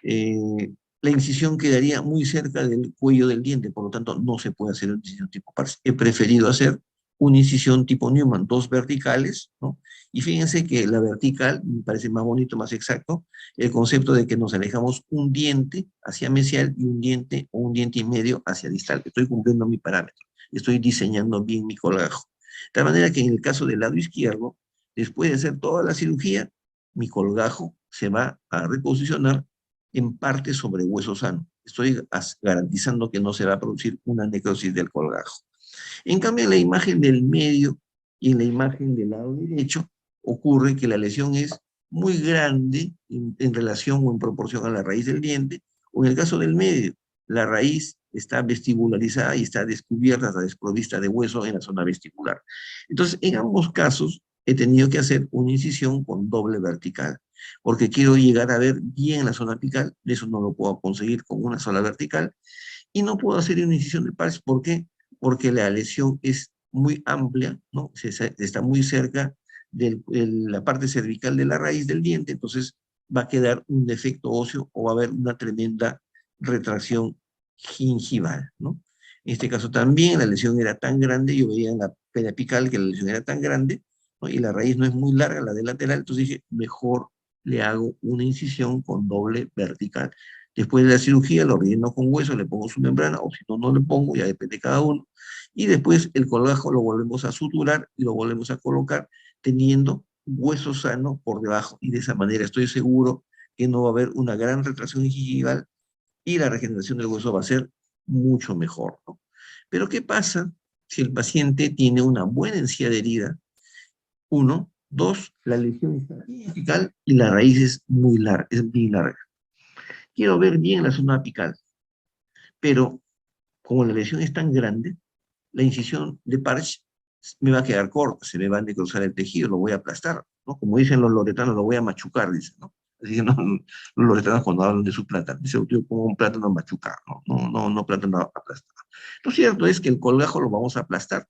eh, la incisión quedaría muy cerca del cuello del diente, por lo tanto no se puede hacer una incisión tipo Parse. He preferido hacer una incisión tipo Newman, dos verticales, ¿no? Y fíjense que la vertical me parece más bonito, más exacto, el concepto de que nos alejamos un diente hacia mesial y un diente o un diente y medio hacia distal. Estoy cumpliendo mi parámetro, estoy diseñando bien mi colgajo. De tal manera que en el caso del lado izquierdo, después de hacer toda la cirugía, mi colgajo se va a reposicionar en parte sobre hueso sano. Estoy garantizando que no se va a producir una necrosis del colgajo. En cambio, en la imagen del medio y en la imagen del lado derecho, ocurre que la lesión es muy grande en relación o en proporción a la raíz del diente, o en el caso del medio, la raíz está vestibularizada y está descubierta, está desprovista de hueso en la zona vestibular. Entonces, en ambos casos, he tenido que hacer una incisión con doble vertical, porque quiero llegar a ver bien la zona apical, eso no lo puedo conseguir con una sola vertical, y no puedo hacer una incisión de Parse. ¿Por qué? Porque la lesión es muy amplia, ¿no? Está muy cerca de la parte cervical de la raíz del diente, entonces va a quedar un defecto óseo o va a haber una tremenda retracción gingival, ¿no? En este caso también la lesión era tan grande, yo veía en la periapical que la lesión era tan grande, ¿no? Y la raíz no es muy larga, la de lateral, entonces dije, mejor le hago una incisión con doble vertical. Después de la cirugía lo relleno con hueso, le pongo su membrana, o si no, no le pongo, ya depende de cada uno. Y después el colgajo lo volvemos a suturar y lo volvemos a colocar teniendo hueso sano por debajo. Y de esa manera estoy seguro que no va a haber una gran retracción gingival y la regeneración del hueso va a ser mucho mejor, ¿no? Pero ¿qué pasa si el paciente tiene una buena encía adherida? Uno, dos, la lesión está apical y la raíz es muy larga, es muy larga. Quiero ver bien la zona apical, pero como la lesión es tan grande, la incisión de Parch me va a quedar corta, se me va a necrosar el tejido, lo voy a aplastar, ¿no? Como dicen los loretanos, lo voy a machucar, dicen, ¿no? Así que no, los loretanos cuando hablan de su plátano, dice, yo como un plátano machucar, no plátano aplastar. Lo cierto es que el colgajo lo vamos a aplastar,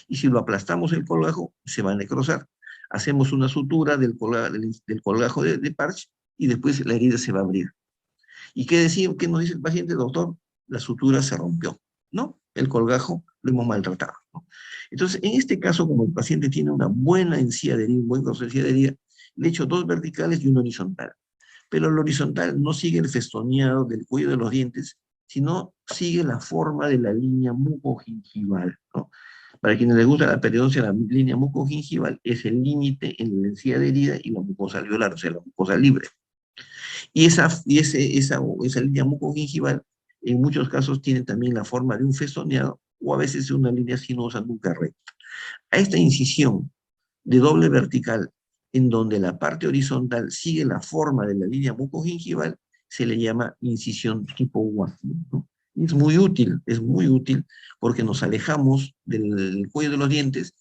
y si lo aplastamos el colgajo, se va a necrosar. Hacemos una sutura del colgajo de Parch, y después la herida se va a abrir. ¿Y qué nos dice el paciente, doctor? La sutura se rompió, ¿no? el colgajo lo hemos maltratado, ¿no? Entonces, en este caso, como el paciente tiene una buena encía de herida, un buen proceso de encía de herida, le he hecho dos verticales y una horizontal. Pero el horizontal no sigue el festoneado del cuello de los dientes, sino sigue la forma de la línea mucogingival, ¿no? Para quienes les gusta la periodoncia, la línea mucogingival es el límite en la encía de herida y la mucosa alveolar, o sea, la mucosa libre. Esa línea mucogingival en muchos casos tiene también la forma de un festoneado o a veces de una línea sinuosa nunca recta. A esta incisión de doble vertical, en donde la parte horizontal sigue la forma de la línea mucogingival, se le llama incisión tipo Watson, ¿no? Y es muy útil porque nos alejamos del cuello de los dientes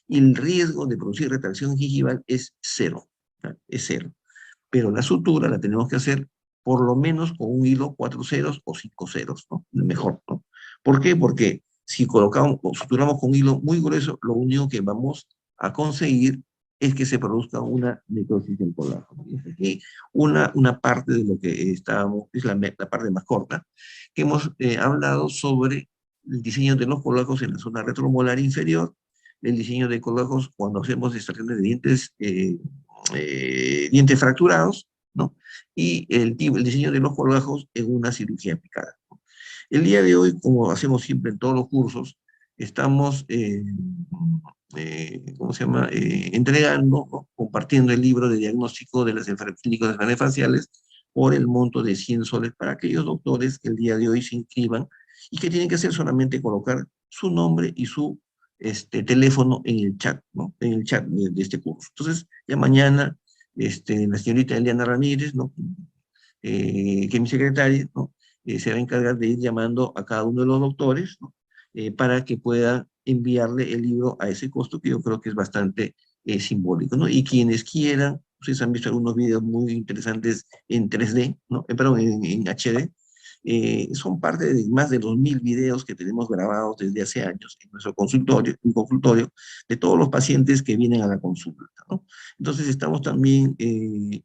y el riesgo de producir retracción gingival es cero, ¿no? Es cero. Pero la sutura la tenemos que hacer por lo menos con un hilo 4 ceros o 5 ceros, ¿no? Mejor, ¿no? ¿Por qué? Porque si colocamos o suturamos con un hilo muy grueso, lo único que vamos a conseguir es que se produzca una necrosis del colágeno. Y es aquí una parte de lo que estábamos, es la parte más corta, que hemos hablado sobre el diseño de los colágenos en la zona retromolar inferior, el diseño de colágenos cuando hacemos extracciones de dientes fracturados, ¿no? Y el diseño de los colágenos en una cirugía aplicada. El día de hoy, como hacemos siempre en todos los cursos, estamos, ¿cómo se llama?, entregando, ¿no?, compartiendo el libro de diagnóstico de las enfermedades clínicas de las faciales por el monto de 100 soles para aquellos doctores que el día de hoy se inscriban y que tienen que hacer solamente colocar su nombre y su teléfono en el chat, ¿no? En el chat de este curso. Entonces, ya mañana, la señorita Eliana Ramírez, ¿no?, que es mi secretaria, ¿no?, se va a encargar de ir llamando a cada uno de los doctores, ¿no?, para que pueda enviarle el libro a ese costo que yo creo que es bastante simbólico, ¿no? Y quienes quieran, ustedes han visto algunos videos muy interesantes en 3D, ¿no? Perdón, en HD, son parte de más de 2000 videos que tenemos grabados desde hace años en nuestro consultorio, un consultorio de todos los pacientes que vienen a la consulta, ¿no? Entonces estamos también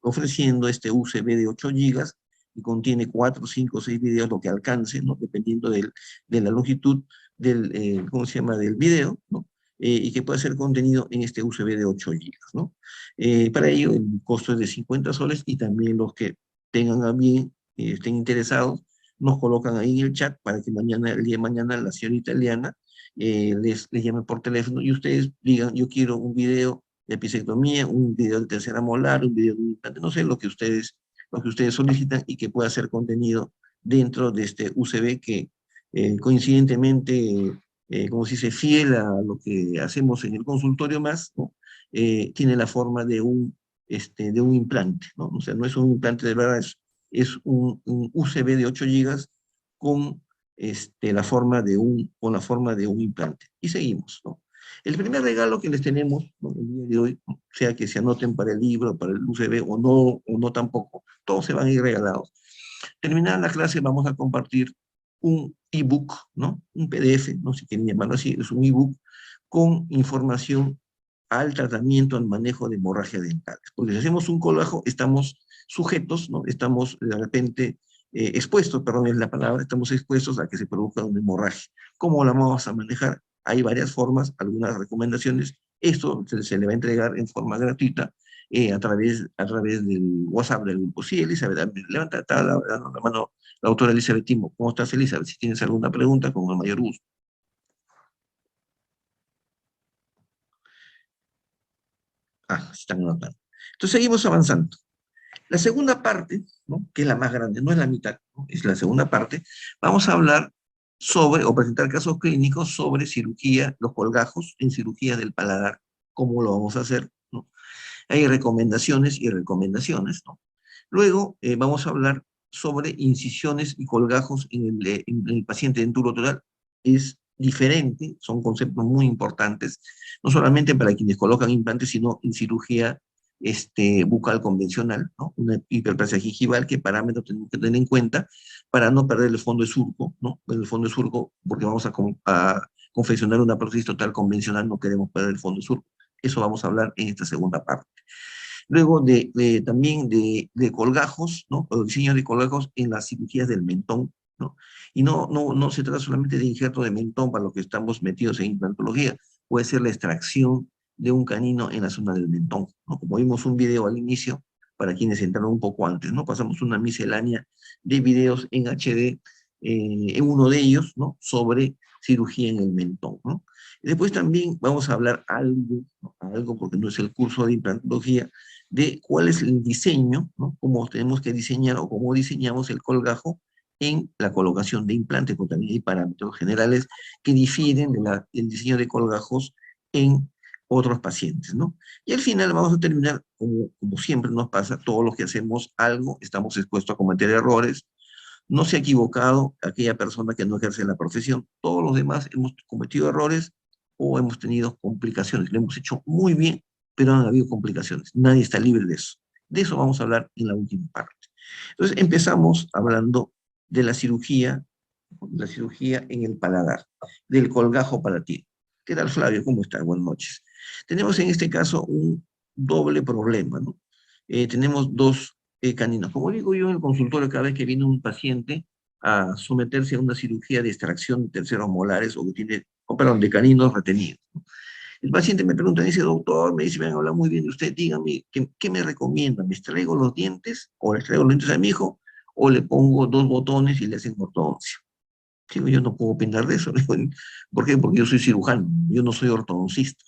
ofreciendo este USB de 8 gigas y contiene 4, 5, 6 videos, lo que alcance, ¿no?, dependiendo de la longitud ¿cómo se llama?, del video, ¿no? Y que pueda ser contenido en este USB de 8 gigas, ¿no? Para ello el costo es de 50 soles y también los que tengan a bien, estén interesados, nos colocan ahí en el chat para que mañana, el día de mañana, la señorita Eliana les llame por teléfono y ustedes digan, yo quiero un video de episectomía, un video de tercera molar, un video de un implante, no sé, lo que ustedes solicitan y que pueda ser contenido dentro de este UCB que coincidentemente, como se dice, fiel a lo que hacemos en el consultorio más, ¿no?, tiene la forma de un implante, ¿no? O sea, no es un implante de verdad, es un UCB de 8 gigas con, con la forma de un implante. Y seguimos, ¿no? El primer regalo que les tenemos, ¿no?, el día de hoy, sea que se anoten para el libro, para el UCB o no tampoco, todos se van a ir regalados. Terminada la clase vamos a compartir un ebook, ¿no?, un PDF, ¿no?, si quieren llamarlo así, es un ebook con información al tratamiento, al manejo de hemorragia dental. Porque si hacemos un colágeno, estamos sujetos, ¿no?, estamos de repente expuestos, perdón es la palabra, estamos expuestos a que se produzca una hemorragia. ¿Cómo la vamos a manejar? Hay varias formas, algunas recomendaciones. Esto se le va a entregar en forma gratuita a través del WhatsApp del grupo. Sí, Elizabeth, levanta la mano la autora Elizabeth Timo. ¿Cómo estás, Elizabeth? Si tienes alguna pregunta, con el mayor gusto. Están anotando. Entonces seguimos avanzando. La segunda parte, ¿no?, que es la más grande, no es la mitad, ¿no?, es la segunda parte, vamos a hablar sobre, o presentar casos clínicos sobre cirugía, los colgajos en cirugía del paladar, cómo lo vamos a hacer, ¿no? Hay recomendaciones y recomendaciones, ¿no? Luego vamos a hablar sobre incisiones y colgajos en el paciente denturotoral. Es diferente, son conceptos muy importantes, no solamente para quienes colocan implantes, sino en cirugía bucal convencional, ¿no? Una hiperplasia gingival, ¿qué parámetros tenemos que tener en cuenta para no perder el fondo de surco, ¿no? El fondo de surco, porque vamos a confeccionar una prótesis total convencional, no queremos perder el fondo de surco. Eso vamos a hablar en esta segunda parte. Luego también de colgajos, ¿no?, o diseño de colgajos en las cirugías del mentón, ¿no? Y no se trata solamente de injerto de mentón para los que estamos metidos en implantología, puede ser la extracción de un canino en la zona del mentón, ¿no? Como vimos un video al inicio, para quienes entraron un poco antes, ¿no? Pasamos una miscelánea de videos en HD, en uno de ellos, ¿no? Sobre cirugía en el mentón, ¿no? Después también vamos a hablar algo, ¿no? Algo, porque no es el curso de implantología, de cuál es el diseño, ¿no? Cómo tenemos que diseñar o cómo diseñamos el colgajo en la colocación de implantes, porque también hay parámetros generales que difieren del diseño de colgajos en otros pacientes, ¿no? Y al final vamos a terminar, como siempre nos pasa, todos los que hacemos algo estamos expuestos a cometer errores. No se ha equivocado aquella persona que no ejerce la profesión. Todos los demás hemos cometido errores o hemos tenido complicaciones. Lo hemos hecho muy bien, pero han habido complicaciones. Nadie está libre de eso. De eso vamos a hablar en la última parte. Entonces empezamos hablando de la cirugía en el paladar, del colgajo palatino. ¿Qué tal, Flavio? ¿Cómo está? Buenas noches. Tenemos en este caso un doble problema, ¿no? Tenemos dos caninos. Como digo yo en el consultorio, cada vez que viene un paciente a someterse a una cirugía de extracción de terceros molares o que tiene, o perdón, de caninos retenidos, ¿no? El paciente me pregunta, dice, doctor, me dice, me han hablado muy bien de usted, dígame, ¿qué me recomienda? ¿Me extraigo los dientes o le extraigo los dientes a mi hijo o le pongo dos botones y le hacen ortodoncia? Digo, yo no puedo opinar de eso. ¿Por qué? Porque yo soy cirujano, yo no soy ortodoncista.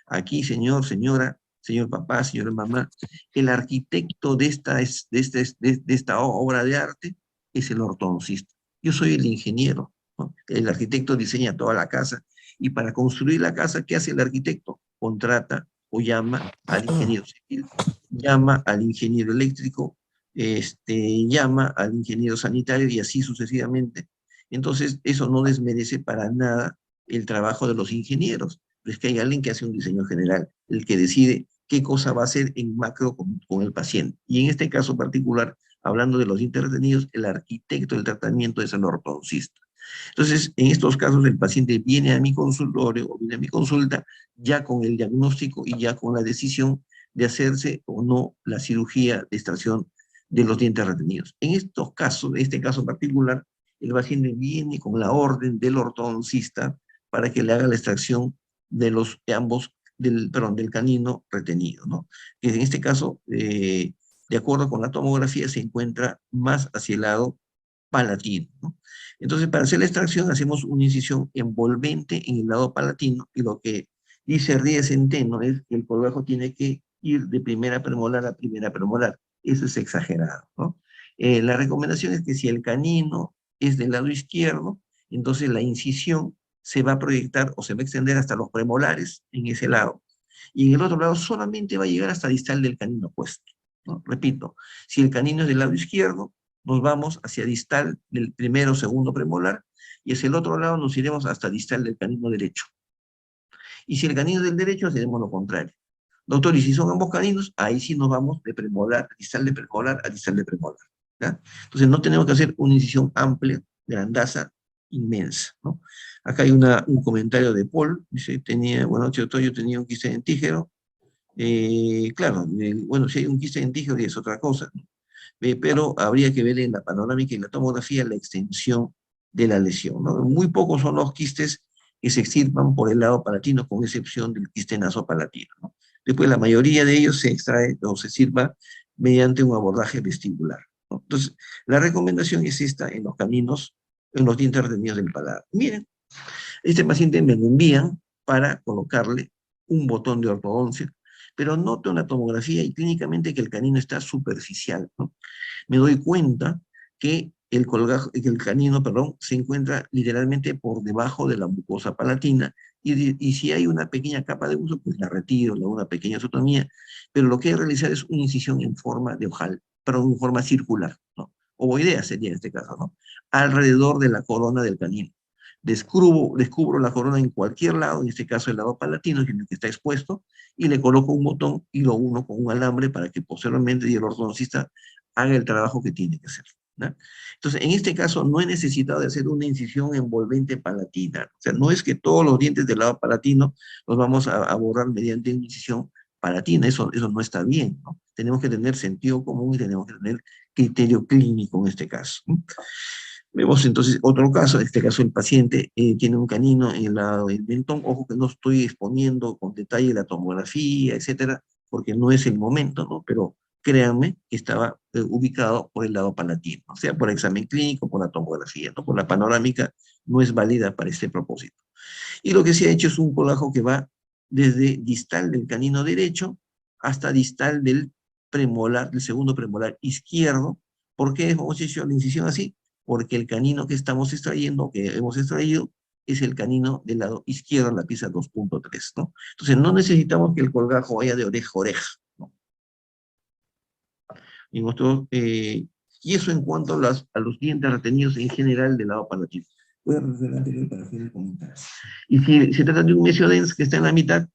Aquí, señor, señora, señor papá, señora mamá, el arquitecto de esta obra de arte es el ortodoncista. Yo soy el ingeniero, ¿no? El arquitecto diseña toda la casa y para construir la casa, ¿qué hace el arquitecto? Contrata o llama al ingeniero civil, llama al ingeniero eléctrico, llama al ingeniero sanitario y así sucesivamente. Entonces, eso no desmerece para nada el trabajo de los ingenieros. Pero es que hay alguien que hace un diseño general, el que decide qué cosa va a hacer en macro con el paciente. Y en este caso particular, hablando de los intervenidos, el arquitecto del tratamiento es el ortodoncista. Entonces, en estos casos, el paciente viene a mi consultorio o viene a mi consulta ya con el diagnóstico y ya con la decisión de hacerse o no la cirugía de extracción de los dientes retenidos. En estos casos, en este caso particular, el paciente viene con la orden del ortodoncista para que le haga la extracción de los ambos, del canino retenido, ¿no? Que en este caso, de acuerdo con la tomografía, se encuentra más hacia el lado palatino, ¿no? Entonces, para hacer la extracción, hacemos una incisión envolvente en el lado palatino, y lo que dice Ríez Centeno es que el colgajo tiene que ir de primera premolar a primera premolar. Eso es exagerado, ¿no? La recomendación es que si el canino es del lado izquierdo, entonces la incisión se va a proyectar o se va a extender hasta los premolares en ese lado. Y en el otro lado solamente va a llegar hasta distal del canino opuesto, ¿no? Repito, si el canino es del lado izquierdo, nos vamos hacia distal del primero o segundo premolar, y hacia el otro lado nos iremos hasta distal del canino derecho. Y si el canino es del derecho, hacemos lo contrario. Doctor, y si son ambos caninos, ahí sí nos vamos de premolar, distal de premolar a distal de premolar, ¿ya? Entonces no tenemos que hacer una incisión amplia, grandaza, inmensa, ¿no? Acá hay un comentario de Paul, dice, buenas noches, doctor, yo tenía un quiste dentígero. Claro, bueno, si hay un quiste dentígero es otra cosa, ¿no? Pero habría que ver en la panorámica y la tomografía la extensión de la lesión, ¿no? Muy pocos son los quistes que se extirpan por el lado palatino, con excepción del quiste nasopalatino, ¿no? Después la mayoría de ellos se extrae o se sirva mediante un abordaje vestibular, ¿no? Entonces, la recomendación es esta en los caninos, en los dientes retenidos del paladar. Miren, este paciente me lo envían para colocarle un botón de ortodoncia, pero noto en la tomografía y clínicamente que el canino está superficial, ¿no? Me doy cuenta que el canino, perdón, se encuentra literalmente por debajo de la mucosa palatina, y si hay una pequeña capa de uso, pues la retiro, le hago una pequeña ostotomía, pero lo que hay que realizar es una incisión en forma de ojal, perdón, en forma circular, ¿no? Ovoidea sería en este caso, ¿no? Alrededor de la corona del canino. Descubro la corona en cualquier lado, en este caso el lado palatino, en el que está expuesto, y le coloco un botón y lo uno con un alambre para que posteriormente el ortodoncista haga el trabajo que tiene que hacer, ¿no? Entonces, en este caso no he necesitado de hacer una incisión envolvente palatina. O sea, no es que todos los dientes del lado palatino los vamos a borrar mediante una incisión palatina. Eso no está bien, ¿no? Tenemos que tener sentido común y tenemos que tener criterio clínico en este caso, ¿no? Vemos entonces otro caso, en este caso el paciente tiene un canino en el lado del mentón, ojo que no estoy exponiendo con detalle la tomografía, etcétera, porque no es el momento, ¿no? Pero créanme que estaba ubicado por el lado palatino, o sea, por examen clínico, por la tomografía, ¿no? Por la panorámica no es válida para este propósito. Y lo que se ha hecho es un colgajo que va desde distal del canino derecho hasta distal del premolar, del segundo premolar izquierdo. ¿Por qué hemos hecho la incisión así? Porque el canino que estamos extrayendo, que hemos extraído, es el canino del lado izquierdo, la pieza 2.3, ¿no? Entonces no necesitamos que el colgajo vaya de oreja a oreja, ¿no? En otro, y eso en cuanto a los dientes retenidos en general del lado palatino. Voy a retroceder al anterior para hacer el comentario. Y si se trata de un mesiodens que está en la mitad,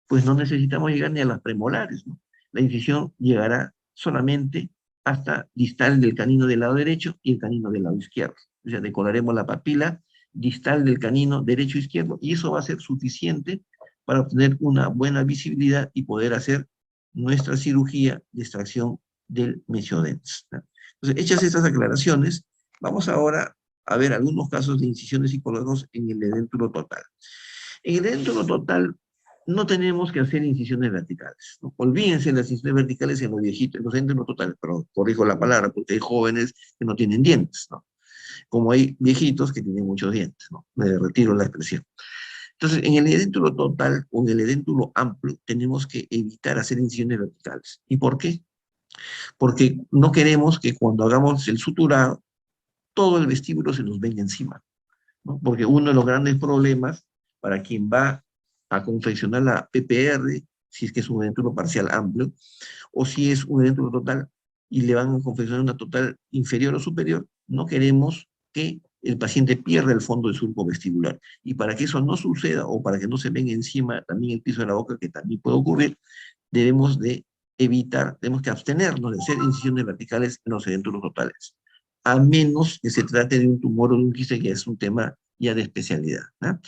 pues no necesitamos llegar ni a las premolares, ¿no? La incisión llegará solamente hasta distal del canino del lado derecho y el canino del lado izquierdo. O sea, decoraremos la papila distal del canino derecho-izquierdo y eso va a ser suficiente para obtener una buena visibilidad y poder hacer nuestra cirugía de extracción del mesiodens, ¿no? Entonces, hechas estas aclaraciones, vamos ahora a ver algunos casos de incisiones psicológicas en el edéntulo total. En el edéntulo total no tenemos que hacer incisiones verticales, ¿no? Olvídense las incisiones verticales en los viejitos, en los edéntulos totales, pero corrijo la palabra, porque hay jóvenes que no tienen dientes, ¿no? Como hay viejitos que tienen muchos dientes, ¿no? Me retiro la expresión. Entonces, en el edéntulo total o en el edéntulo amplio tenemos que evitar hacer incisiones verticales. ¿Y por qué? Porque no queremos que cuando hagamos el suturado, todo el vestíbulo se nos venga encima, ¿no? Porque uno de los grandes problemas para quien va a confeccionar la PPR, si es que es un edéntulo parcial amplio, o si es un edéntulo total y le van a confeccionar una total inferior o superior, no queremos que el paciente pierda el fondo del surco vestibular. Y para que eso no suceda, o para que no se venga encima también el piso de la boca, que también puede ocurrir, debemos de evitar, tenemos que abstenernos de hacer incisiones verticales en los edéntulos totales, a menos que se trate de un tumor o de un quiste, que es un tema ya de especialidad, ¿no?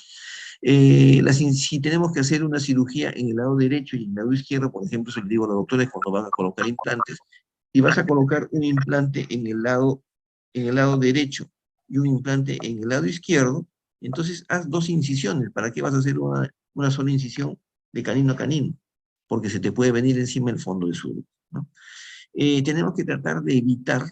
Si tenemos que hacer una cirugía en el lado derecho y en el lado izquierdo, por ejemplo, se le digo a los doctores cuando van a colocar implantes, y vas a colocar un implante en el lado derecho y un implante en el lado izquierdo, entonces haz dos incisiones. ¿Para qué vas a hacer una sola incisión de canino a canino? Porque se te puede venir encima el fondo de surco, ¿no? Tenemos que tratar de evitar,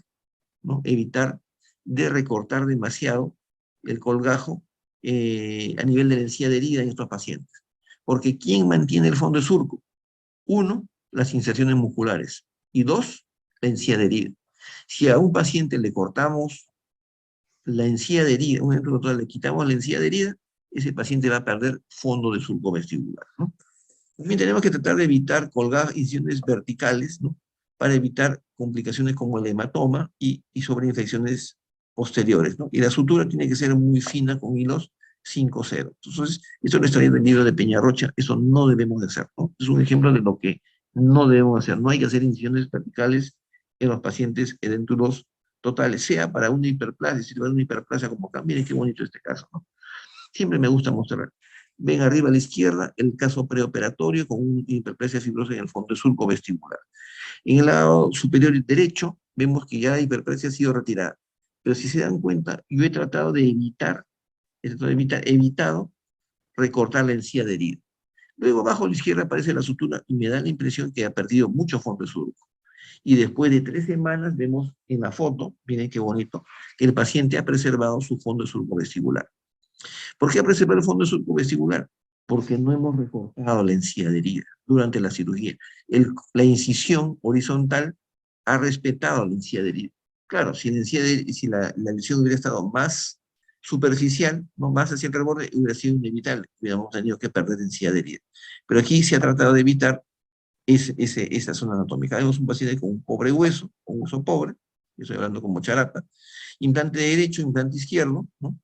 ¿no? Evitar de recortar demasiado el colgajo a nivel de la encía de herida en estos pacientes. Porque ¿quién mantiene el fondo de surco? Uno, las inserciones musculares. Y dos, la encía de herida. Si a un paciente le cortamos la encía de herida, un ejemplo total, le quitamos la encía de herida, ese paciente va a perder fondo de surco vestibular, ¿no? También tenemos que tratar de evitar colgar incisiones verticales, ¿no? Para evitar complicaciones como el hematoma y sobreinfecciones posteriores, ¿no? Y la sutura tiene que ser muy fina con hilos 5-0. Entonces, esto lo está viendo el libro de Peñarrocha, eso no debemos de hacer, ¿no? Es un ejemplo de lo que no debemos hacer. No hay que hacer incisiones verticales en los pacientes edéntulos totales, sea para una hiperplasia, si para una hiperplasia como acá, miren qué bonito este caso, ¿no? Siempre me gusta mostrar. Ven arriba a la izquierda el caso preoperatorio con una hiperplasia fibrosa en el fondo del surco vestibular. En el lado superior derecho vemos que ya la hiperplasia ha sido retirada. Pero si se dan cuenta, yo he tratado de evitado recortar la encía de herida. Luego abajo a la izquierda aparece la sutura y me da la impresión que ha perdido mucho fondo de surco. Y después de 3 semanas vemos en la foto, miren qué bonito, que el paciente ha preservado su fondo de surco vestibular. ¿Por qué preservar el fondo subvestibular? Porque no hemos recortado la encía de herida durante la cirugía. La incisión horizontal ha respetado la encía de herida. Claro, si la lesión hubiera estado más superficial, no más hacia el borde, hubiera sido inevitable. Hubiéramos tenido que perder encía de herida. Pero aquí se ha tratado de evitar esa zona anatómica. Vemos un paciente con un pobre hueso, con un hueso pobre, yo estoy hablando como charata, implante derecho, implante izquierdo, ¿no?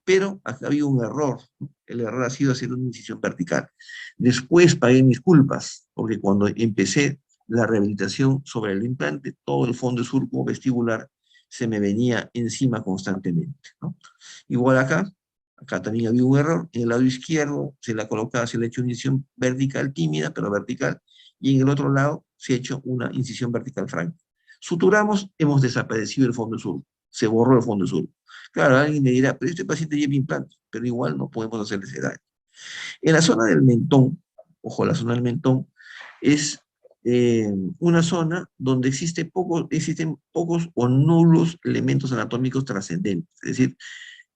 Pero acá había un error, ¿no? El error ha sido hacer una incisión vertical. Después pagué mis culpas, porque cuando empecé la rehabilitación sobre el implante, todo el fondo de surco vestibular se me venía encima constantemente, ¿no? Igual acá también había un error, en el lado izquierdo se le ha hecho una incisión vertical tímida, pero vertical, y en el otro lado se ha hecho una incisión vertical franca. Suturamos, hemos desaparecido el fondo de surco. se borró el fondo de surco. Claro, alguien me dirá, pero este paciente lleva implantes, pero igual no podemos hacerle ese daño. En la zona del mentón, ojo, la zona del mentón es una zona donde existen pocos o nulos elementos anatómicos trascendentes. Es decir,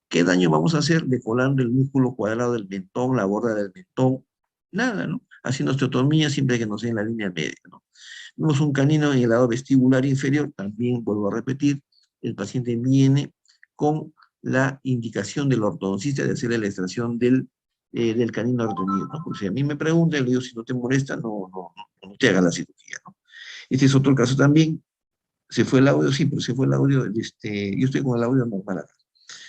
¿qué daño vamos a hacer decolando el músculo cuadrado del mentón, la borda del mentón? Nada, ¿no? Haciendo osteotomía siempre que no sea en la línea media, ¿no? Vemos un canino en el lado vestibular inferior, también vuelvo a repetir, el paciente viene con la indicación del ortodoncista de hacerle la extracción del canino retenido, ¿no? Porque si a mí me preguntan, le digo, si no te molesta, no te hagas la cirugía, ¿no? Este es otro caso también, se fue el audio, sí, pero se fue el audio, yo estoy con el audio normal acá.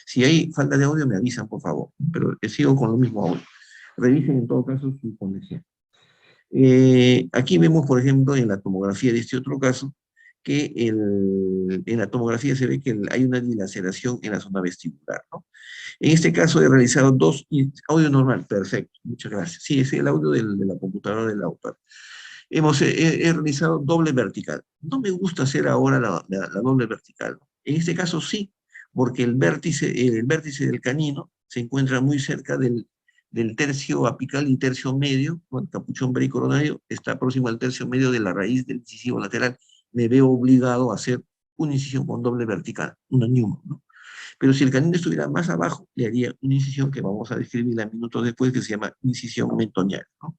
Si hay falta de audio, me avisan, por favor, pero sigo con lo mismo audio. Revisen en todo caso su conexión. Aquí vemos, por ejemplo, en la tomografía de este otro caso, que en la tomografía se ve que hay una dilaceración en la zona vestibular, ¿no? En este caso he realizado audio normal, perfecto, muchas gracias. Sí, es el audio de la computadora del autor. He realizado doble vertical. No me gusta hacer ahora la doble vertical, ¿no? En este caso sí, porque el vértice del canino se encuentra muy cerca del tercio apical y tercio medio, ¿no? El capuchón pericoronario está próximo al tercio medio de la raíz del incisivo lateral. Me veo obligado a hacer una incisión con doble vertical, una Newman, ¿no? Pero si el canino estuviera más abajo, le haría una incisión que vamos a describir minutos después, que se llama incisión mentoniana, ¿no?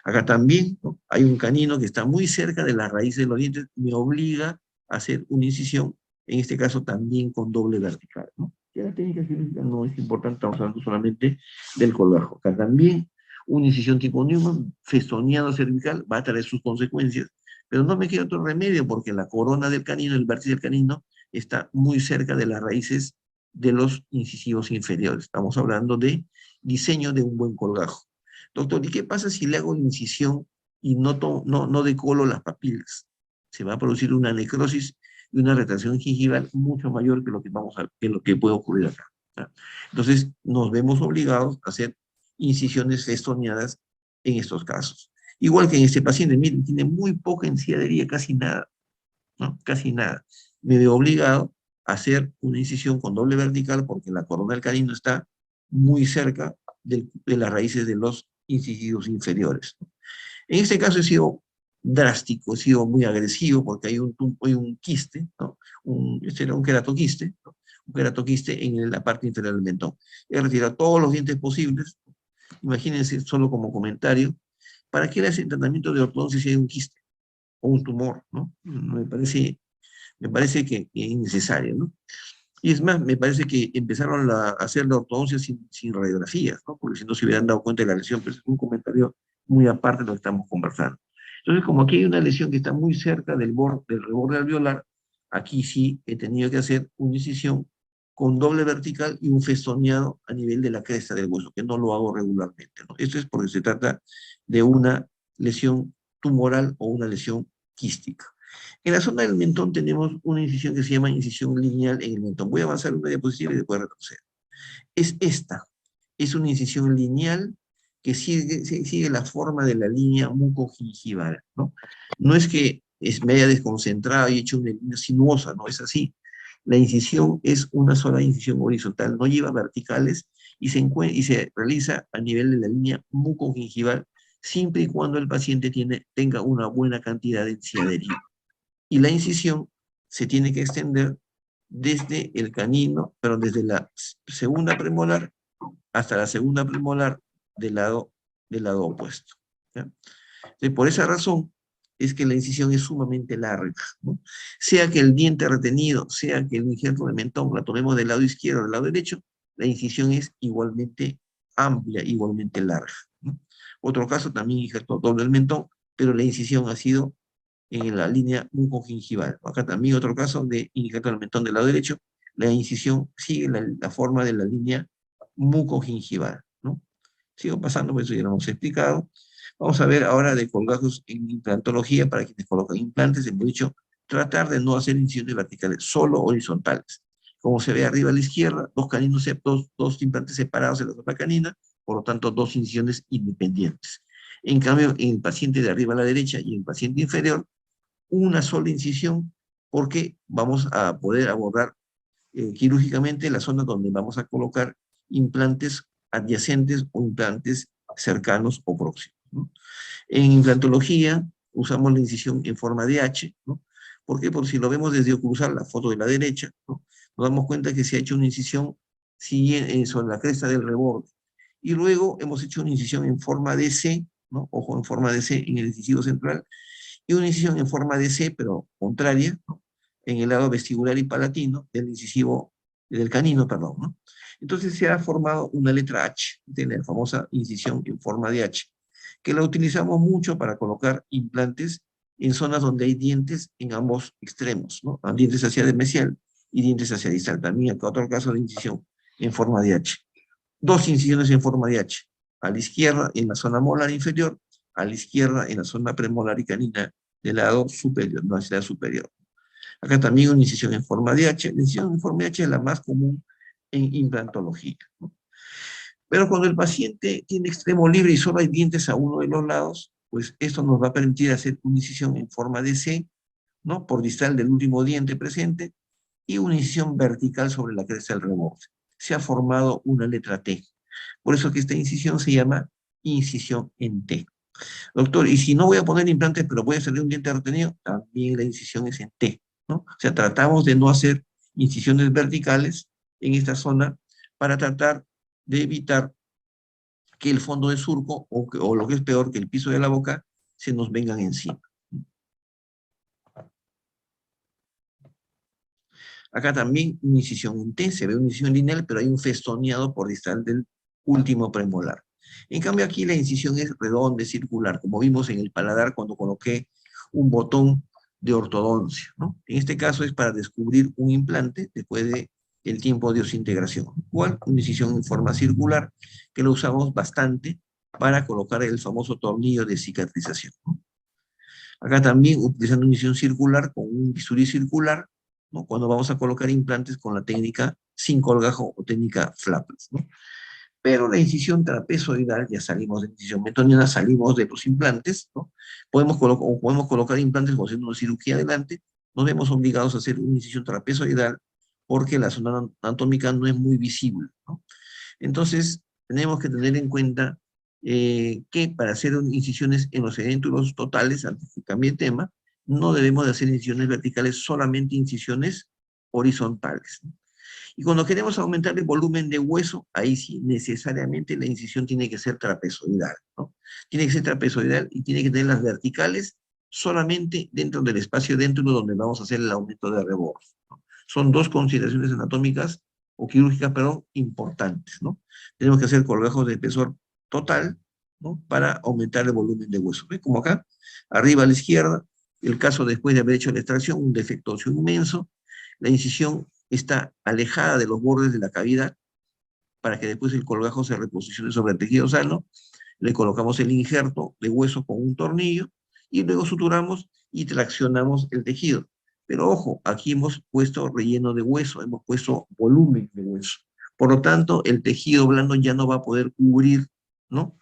Acá también, ¿no? Hay un canino que está muy cerca de la raíz de los dientes, me obliga a hacer una incisión, en este caso también con doble vertical, ¿no? Ya la técnica quirúrgica no es importante, estamos hablando solamente del colgajo. Acá también una incisión tipo Newman, festoneado cervical, va a traer sus consecuencias, pero no me queda otro remedio porque la corona del canino, el vértice del canino, está muy cerca de las raíces de los incisivos inferiores. Estamos hablando de diseño de un buen colgajo. Doctor, ¿y qué pasa si le hago la incisión y no decolo las papilas? Se va a producir una necrosis y una retracción gingival mucho mayor que lo que puede ocurrir acá, ¿no? Entonces, nos vemos obligados a hacer incisiones festoneadas en estos casos. Igual que en este paciente, miren, tiene muy poca encíadería, casi nada, ¿no? Casi nada. Me veo obligado a hacer una incisión con doble vertical porque la corona del canino está muy cerca de las raíces de los incisivos inferiores. En este caso he sido drástico, he sido muy agresivo porque hay un quiste, ¿no? Este era un queratoquiste, ¿no? Un queratoquiste en la parte inferior del mentón. He retirado todos los dientes posibles, imagínense, solo como comentario, ¿para qué le hacen tratamiento de ortodoncia si hay un quiste o un tumor, ¿no? Me parece que es innecesario, ¿no? Y es más, me parece que empezaron a hacer la ortodoncia sin radiografías, ¿no? Porque si no se hubieran dado cuenta de la lesión, pero es un comentario muy aparte de lo que estamos conversando. Entonces, como aquí hay una lesión que está muy cerca del reborde alveolar, aquí sí he tenido que hacer una incisión con doble vertical y un festoneado a nivel de la cresta del hueso, que no lo hago regularmente, ¿no? Esto es porque se trata de una lesión tumoral o una lesión quística. En la zona del mentón tenemos una incisión que se llama incisión lineal en el mentón. Voy a avanzar una diapositiva y después retroceder. Es esta. Es una incisión lineal que sigue la forma de la línea mucogingival, ¿no? No es que me haya desconcentrado y hecho una línea sinuosa, no es así. La incisión es una sola incisión horizontal, no lleva verticales y se realiza a nivel de la línea mucogingival siempre y cuando el paciente tenga una buena cantidad de enciadería. Y la incisión se tiene que extender desde el canino, pero desde la segunda premolar hasta la segunda premolar del lado opuesto, ¿ya? Entonces, por esa razón es que la incisión es sumamente larga, ¿no? Sea que el diente retenido, sea que el injerto de mentón la tomemos del lado izquierdo o del lado derecho, la incisión es igualmente amplia, igualmente larga, ¿no? Otro caso también injerto doble del mentón, pero la incisión ha sido en la línea mucogingival. Acá también otro caso de injerto del mentón del lado derecho, la incisión sigue la forma de la línea mucogingival, ¿no? Sigo pasando, por eso ya lo hemos explicado. Vamos a ver ahora de colgajos en implantología para quienes colocan implantes. Hemos dicho, tratar de no hacer incisiones verticales, solo horizontales. Como se ve arriba a la izquierda, dos implantes separados en la sopa canina, por lo tanto, dos incisiones independientes. En cambio, en el paciente de arriba a la derecha y en el paciente inferior, una sola incisión, porque vamos a poder abordar quirúrgicamente la zona donde vamos a colocar implantes adyacentes o implantes cercanos o próximos, ¿no? En implantología usamos la incisión en forma de H, ¿no? ¿Por qué? Porque si lo vemos desde oclusal, la foto de la derecha, ¿no? Nos damos cuenta que se ha hecho una incisión sobre la cresta del reborde. Y luego hemos hecho una incisión en forma de C, ¿no? Ojo, en forma de C en el incisivo central, y una incisión en forma de C, pero contraria, ¿no? En el lado vestibular y palatino del incisivo, del canino, perdón, ¿no? Entonces se ha formado una letra H, de la famosa incisión en forma de H, que la utilizamos mucho para colocar implantes en zonas donde hay dientes en ambos extremos, ¿no? Dientes hacia mesial y dientes hacia distal. También acá otro caso de incisión en forma de H. Dos incisiones en forma de H, a la izquierda en la zona molar inferior, a la izquierda en la zona premolar y canina del lado superior, no hacia el superior. Acá también una incisión en forma de H. La incisión en forma de H es la más común en implantología, ¿no? Pero cuando el paciente tiene extremo libre y solo hay dientes a uno de los lados, pues esto nos va a permitir hacer una incisión en forma de C, ¿no? Por distal del último diente presente, y una incisión vertical sobre la cresta del reborde. Se ha formado una letra T. Por eso que esta incisión se llama incisión en T. Doctor, y si no voy a poner implantes, pero voy a salir un diente retenido, también la incisión es en T, ¿no? O sea, tratamos de no hacer incisiones verticales en esta zona para tratar de evitar que el fondo de surco, o lo que es peor, que el piso de la boca, se nos vengan encima. Acá también una incisión en T, se ve una incisión lineal, pero hay un festoneado por distal del último premolar. En cambio aquí la incisión es redonda, es circular, como vimos en el paladar cuando coloqué un botón de ortodoncia, ¿no? En este caso es para descubrir un implante después del tiempo de desintegración. Igual, una incisión en forma circular, que lo usamos bastante para colocar el famoso tornillo de cicatrización, ¿no? Acá también utilizando una incisión circular con un bisturí circular, ¿no? Cuando vamos a colocar implantes con la técnica sin colgajo o técnica flapless, ¿no? Pero la incisión trapezoidal, ya salimos de la incisión metoniana, salimos de los implantes, ¿no? Podemos colocar implantes o haciendo una cirugía adelante, nos vemos obligados a hacer una incisión trapezoidal porque la zona anatómica no es muy visible, ¿no? Entonces, tenemos que tener en cuenta que para hacer incisiones en los edéntulos totales, antes que cambie el tema, no debemos de hacer incisiones verticales, solamente incisiones horizontales, ¿no? Y cuando queremos aumentar el volumen de hueso, ahí sí, necesariamente la incisión tiene que ser trapezoidal, ¿no? Tiene que ser trapezoidal y tiene que tener las verticales solamente dentro del espacio dentro donde vamos a hacer el aumento de reborde, ¿no? Son dos consideraciones anatómicas o quirúrgicas, perdón, importantes, ¿no? Tenemos que hacer colgajos de espesor total, ¿no? Para aumentar el volumen de hueso. ¿Ves? Como acá, arriba a la izquierda, el caso después de haber hecho la extracción, un defecto óseo inmenso, la incisión está alejada de los bordes de la cavidad para que después el colgajo se reposicione sobre el tejido sano. Le colocamos el injerto de hueso con un tornillo y luego suturamos y traccionamos el tejido. Pero ojo, aquí hemos puesto relleno de hueso, hemos puesto volumen de hueso. Por lo tanto, el tejido blando ya no va a poder cubrir, ¿no?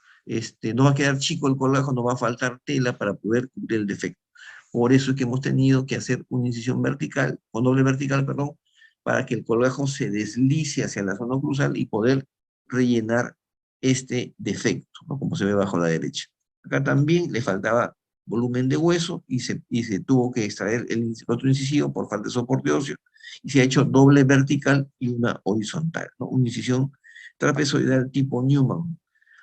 No va a quedar chico el colgajo, no va a faltar tela para poder cubrir el defecto. Por eso es que hemos tenido que hacer una incisión vertical, o doble vertical, perdón, para que el colgajo se deslice hacia la zona oclusal y poder rellenar este defecto, ¿no? Como se ve bajo la derecha. Acá también le faltaba volumen de hueso y se tuvo que extraer el otro incisivo por falta de soporte óseo y se ha hecho doble vertical y una horizontal, ¿no? Una incisión trapezoidal tipo Newman.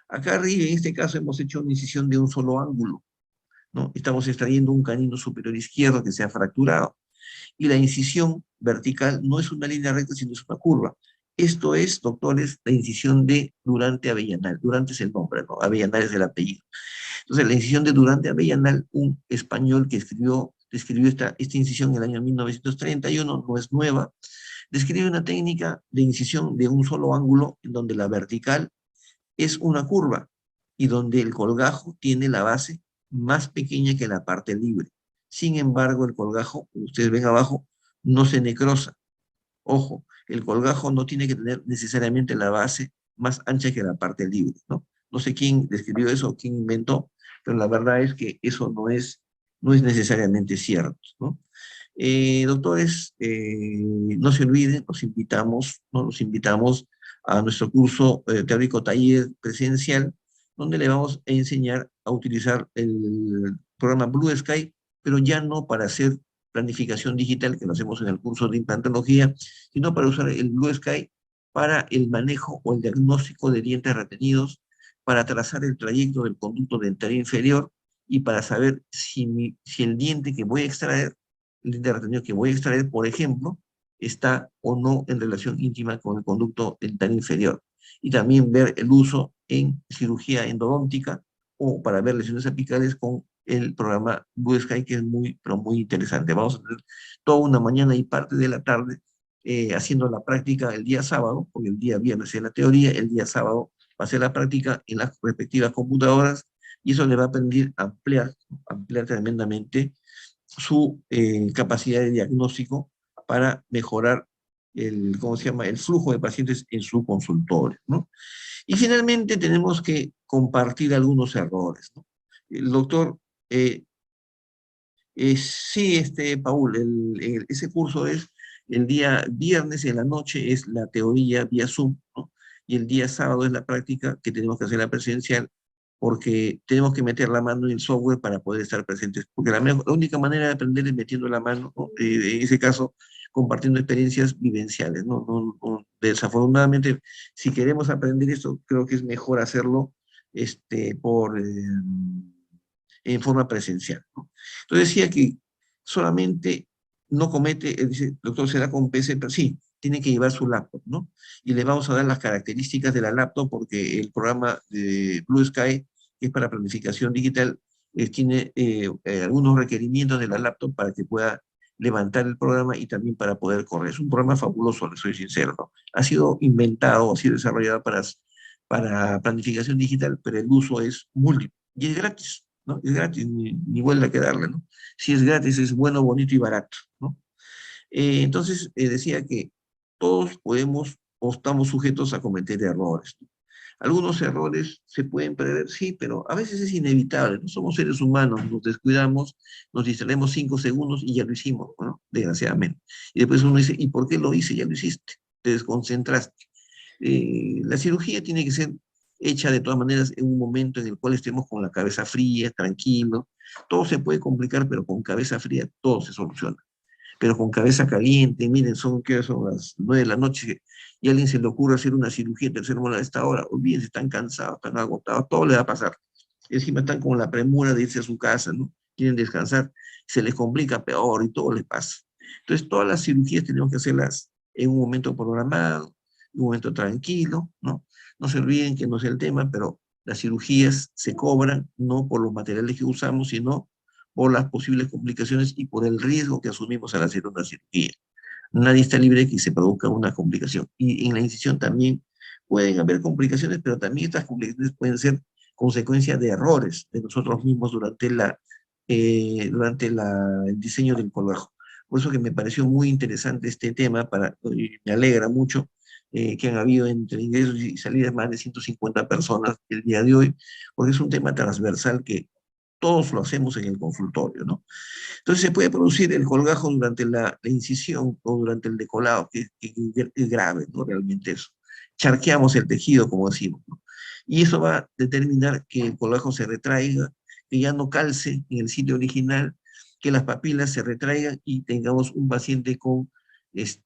Acá arriba, en este caso, hemos hecho una incisión de un solo ángulo, ¿no? Estamos extrayendo un canino superior izquierdo que se ha fracturado y la incisión vertical no es una línea recta, sino es una curva. Esto es, doctores, la incisión de Durante Avellanal. Durante es el nombre, ¿no? Avellanal es el apellido. Entonces, la incisión de Durante Avellanal, un español que describió esta incisión en el año 1931, no es nueva, describe una técnica de incisión de un solo ángulo en donde la vertical es una curva y donde el colgajo tiene la base más pequeña que la parte libre. Sin embargo, el colgajo, ustedes ven abajo, no se necrosa. Ojo, el colgajo no tiene que tener necesariamente la base más ancha que la parte libre, ¿no? No sé quién describió eso o quién inventó, pero la verdad es que eso no es necesariamente cierto, ¿no? Doctores, no se olviden, los invitamos, ¿no? Los invitamos a nuestro curso teórico taller presencial, donde le vamos a enseñar a utilizar el programa Blue Sky, pero ya no para hacer planificación digital, que lo hacemos en el curso de implantología, sino para usar el Blue Sky para el manejo o el diagnóstico de dientes retenidos, para trazar el trayecto del conducto dentario inferior y para saber si el diente que voy a extraer, el diente retenido que voy a extraer, por ejemplo, está o no en relación íntima con el conducto dentario inferior. Y también ver el uso en cirugía endodóntica o para ver lesiones apicales con el programa Blue Sky, que es muy, pero muy interesante. Vamos a tener toda una mañana y parte de la tarde haciendo la práctica el día sábado, porque el día viernes es la teoría, el día sábado va a ser la práctica en las respectivas computadoras, y eso le va a permitir ampliar tremendamente su capacidad de diagnóstico para mejorar el, ¿cómo se llama?, el flujo de pacientes en su consultorio, ¿no? Y finalmente tenemos que compartir algunos errores, ¿no? El doctor, sí, Paul, ese curso es el día viernes en la noche, es la teoría vía Zoom, ¿no? Y el día sábado es la práctica que tenemos que hacer la presencial, porque tenemos que meter la mano en el software para poder estar presentes, porque la única manera de aprender es metiendo la mano, ¿no? En ese caso, compartiendo experiencias vivenciales, ¿no? Desafortunadamente, si queremos aprender esto, creo que es mejor hacerlo en forma presencial, ¿no? Entonces decía que solamente no comete, dice, el doctor será con PC, pero sí, tiene que llevar su laptop, ¿no? Y le vamos a dar las características de la laptop porque el programa de Blue Sky, que es para planificación digital, tiene algunos requerimientos de la laptop para que pueda levantar el programa y también para poder correr. Es un programa fabuloso, le soy sincero, ¿no? Ha sido inventado, ha sido desarrollado para planificación digital, pero el uso es múltiple y es gratis, ¿no? Es gratis, ni vuelve a quedarle, ¿no? Si es gratis, es bueno, bonito y barato, ¿no? Entonces, decía que todos podemos o estamos sujetos a cometer errores, ¿no? Algunos errores se pueden prever, sí, pero a veces es inevitable, no somos seres humanos, nos descuidamos, nos distraemos 5 segundos y ya lo hicimos, ¿no? Desgraciadamente. Y después uno dice, ¿y por qué lo hice? Ya lo hiciste, te desconcentraste. La cirugía tiene que ser hecha de todas maneras en un momento en el cual estemos con la cabeza fría, tranquilo. Todo se puede complicar, pero con cabeza fría todo se soluciona. Pero con cabeza caliente, miren, son las 9 de la noche y a alguien se le ocurre hacer una cirugía tercera hora a esta hora, olvídense, están cansados, están agotados, todo le va a pasar. Encima están con la premura de irse a su casa, ¿no? Quieren descansar, se les complica peor y todo les pasa. Entonces, todas las cirugías tenemos que hacerlas en un momento programado, en un momento tranquilo, ¿no? No se olviden que no es el tema, pero las cirugías se cobran no por los materiales que usamos, sino por las posibles complicaciones y por el riesgo que asumimos al hacer una cirugía. Nadie está libre de que se produzca una complicación. Y en la incisión también pueden haber complicaciones, pero también estas complicaciones pueden ser consecuencia de errores de nosotros mismos el diseño del colgajo. Por eso que me pareció muy interesante este tema, me alegra mucho que han habido entre ingresos y salidas más de 150 personas el día de hoy, porque es un tema transversal que todos lo hacemos en el consultorio, ¿no? Entonces se puede producir el colgajo durante la incisión o durante el decolado, que es grave, ¿no? Realmente eso. Charqueamos el tejido, como decimos, ¿no? Y eso va a determinar que el colgajo se retraiga, que ya no calce en el sitio original, que las papilas se retraigan y tengamos un paciente con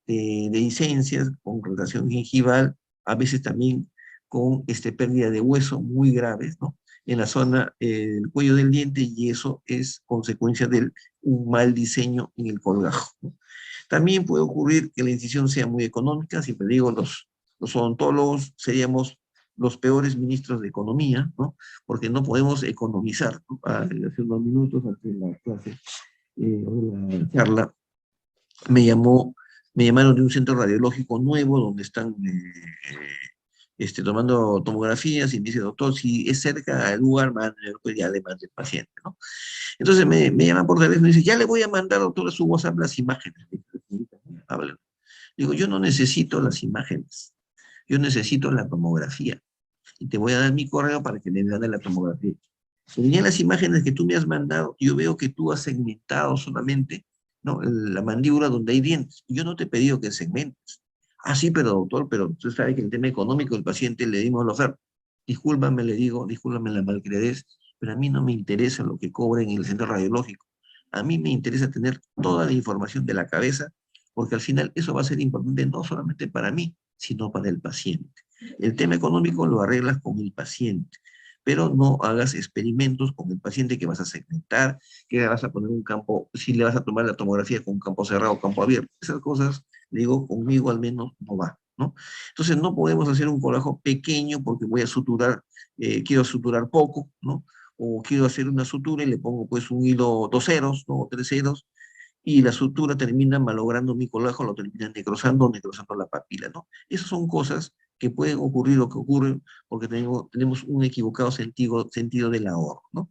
dehiscencias, con rotación gingival, a veces también con pérdida de hueso muy graves, ¿no? En la zona del cuello del diente, y eso es consecuencia de un mal diseño en el colgajo, ¿no? También puede ocurrir que la incisión sea muy económica, siempre digo, los odontólogos seríamos los peores ministros de economía, ¿no? Porque no podemos economizar, ¿no? Hace unos minutos, antes de la clase o de la charla, me llamó, me llamaron de un centro radiológico nuevo donde están tomando tomografías y me dice, doctor, si es cerca del lugar, pues ya le mande el paciente, ¿no? Entonces me llaman por teléfono y dice, ya le voy a mandar, doctor, a su WhatsApp las imágenes. Hablan. Digo, yo no necesito las imágenes, yo necesito la tomografía. Y te voy a dar mi correo para que me mande la tomografía. Pero ya en las imágenes que tú me has mandado, yo veo que tú has segmentado solamente ¿no? La mandíbula donde hay dientes. Yo no te he pedido que segmentes. Ah, sí, pero doctor, pero usted sabe que el tema económico del paciente le dimos la oferta. Discúlpame, le digo, discúlpame la malcriadez, pero a mí no me interesa lo que cobra en el centro radiológico. A mí me interesa tener toda la información de la cabeza, porque al final eso va a ser importante no solamente para mí, sino para el paciente. El tema económico lo arreglas con el paciente, pero no hagas experimentos con el paciente que vas a segmentar, que le vas a poner un campo, si le vas a tomar la tomografía con un campo cerrado o campo abierto. Esas cosas, digo, conmigo al menos no va, ¿no? Entonces no podemos hacer un colágeno pequeño porque voy a suturar, quiero suturar poco, ¿no? O quiero hacer una sutura y le pongo pues un hilo, 2 ceros, ¿no? O 3 ceros, y la sutura termina malogrando mi colágeno, lo termina necrosando la papila, ¿no? Esas son cosas que pueden ocurrir o que ocurren porque tenemos un equivocado sentido del ahorro, ¿no?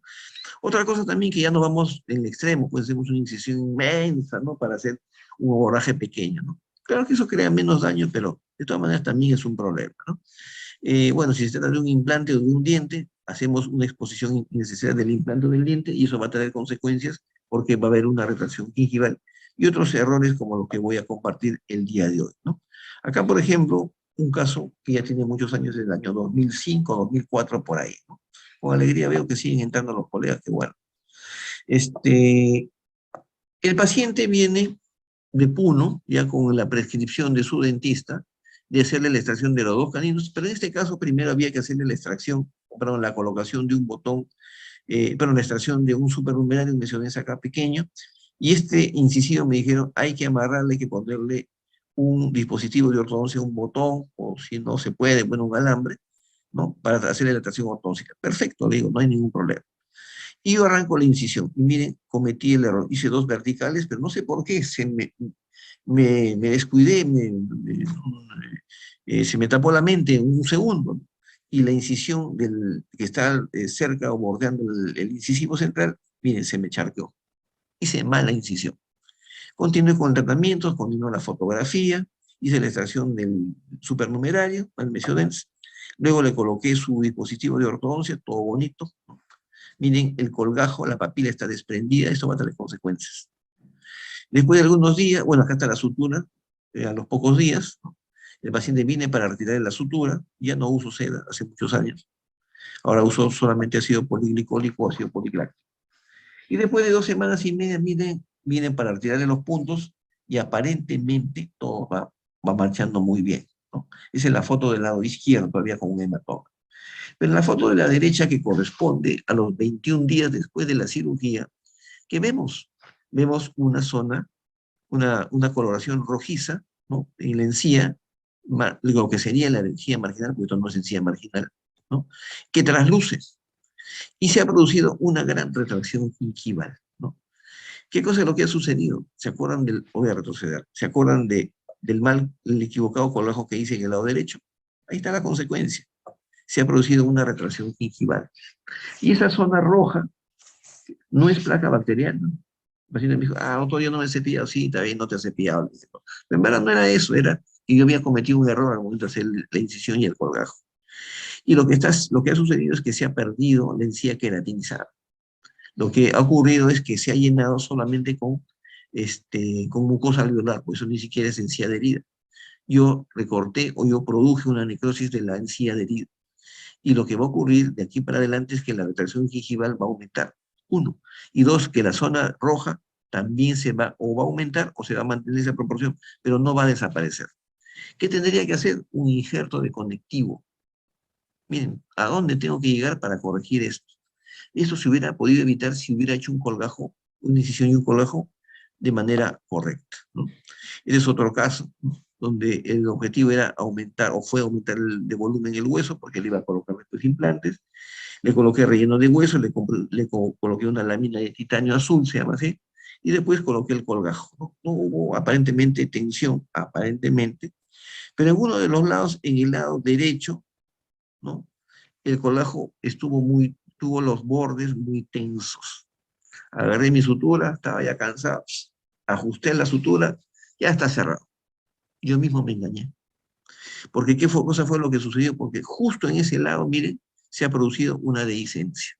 Otra cosa también que ya no vamos en el extremo, pues hacemos una incisión inmensa, ¿no? Para hacer un abordaje pequeño, ¿no? Claro que eso crea menos daño, pero de todas maneras también es un problema, ¿no? Bueno, si se trata de un implante o de un diente, hacemos una exposición innecesaria del implante o del diente y eso va a tener consecuencias porque va a haber una retracción gingival y otros errores como los que voy a compartir el día de hoy, ¿no? Acá, por ejemplo, un caso que ya tiene muchos años, del año 2005, 2004, por ahí, ¿no? Con alegría veo que siguen entrando los colegas, que bueno. Este, el paciente viene de Puno, ya con la prescripción de su dentista, de hacerle la extracción de los 2 caninos, pero en este caso primero había que hacerle la extracción, perdón, la colocación de un botón, perdón, la extracción de un supernumerario, mencioné acá pequeño, y este incisivo me dijeron, hay que amarrarle, hay que ponerle un dispositivo de ortodoncia, un botón, o si no se puede, bueno, un alambre, ¿no? Para hacerle la extracción ortodóntica. Perfecto, le digo, no hay ningún problema. Y yo arranco la incisión. Y miren, cometí el error. Hice 2 verticales, pero no sé por qué. Me descuidé, se me tapó la mente en un segundo. Y la incisión que está cerca o bordeando el incisivo central, miren, se me charqueó. Hice mala incisión. Continué con el tratamiento, continué la fotografía, hice la extracción del supernumerario, el Mesiodens. Luego le coloqué su dispositivo de ortodoncia, todo bonito. Miren, el colgajo, la papila está desprendida, esto va a tener consecuencias. Después de algunos días, bueno, acá está la sutura, a los pocos días, ¿no? El paciente viene para retirar la sutura, ya no uso seda, hace muchos años. Ahora uso solamente ácido poliglicólico o ácido policláctico. Y después de 2 semanas y media, miren, vienen para retirarle los puntos y aparentemente todo va marchando muy bien, ¿no? Esa es la foto del lado izquierdo, todavía con un hematoma. Pero en la foto de la derecha, que corresponde a los 21 días después de la cirugía, ¿qué vemos? Vemos una zona, una coloración rojiza, ¿no? En la encía, lo que sería la encía marginal, porque esto no es encía marginal, ¿no? Que trasluce. Y se ha producido una gran retracción gingival, ¿no? ¿Qué cosa es lo que ha sucedido? ¿Se acuerdan del, voy a retroceder, ¿se acuerdan del mal, el equivocado colágeno que hice en el lado derecho? Ahí está la consecuencia. Se ha producido una retracción gingival. Y esa zona roja no es placa bacteriana. El paciente me dijo, ah, otro día no me he cepillado. Sí, está bien, no te has cepillado. Pero en verdad no era eso, era que yo había cometido un error al momento de hacer la incisión y el colgajo. Y lo que ha sucedido es que se ha perdido la encía queratinizada. Lo que ha ocurrido es que se ha llenado solamente con mucosa alveolar, pues eso ni siquiera es encía adherida. Yo recorté o yo produje una necrosis de la encía adherida. Y lo que va a ocurrir de aquí para adelante es que la retracción gingival va a aumentar. Uno. Y dos, que la zona roja también se va o va a aumentar o se va a mantener esa proporción, pero no va a desaparecer. ¿Qué tendría que hacer? Un injerto de conectivo. Miren, ¿a dónde tengo que llegar para corregir esto? Esto se hubiera podido evitar si hubiera hecho un colgajo, una incisión y un colgajo de manera correcta, ¿no? Ese es otro caso, ¿no? Donde el objetivo era aumentar, o fue aumentar de volumen el hueso, porque le iba a colocar estos implantes. Le coloqué relleno de hueso, coloqué una lámina de titanio azul, se llama así, y después coloqué el colgajo, ¿no? No hubo aparentemente tensión, aparentemente, pero en uno de los lados, en el lado derecho, ¿no? El colgajo tuvo los bordes muy tensos. Agarré mi sutura, estaba ya cansado, ajusté la sutura, ya está cerrado. Yo mismo me engañé. Porque cosa fue lo que sucedió? Porque justo en ese lado, miren, se ha producido una dehiscencia.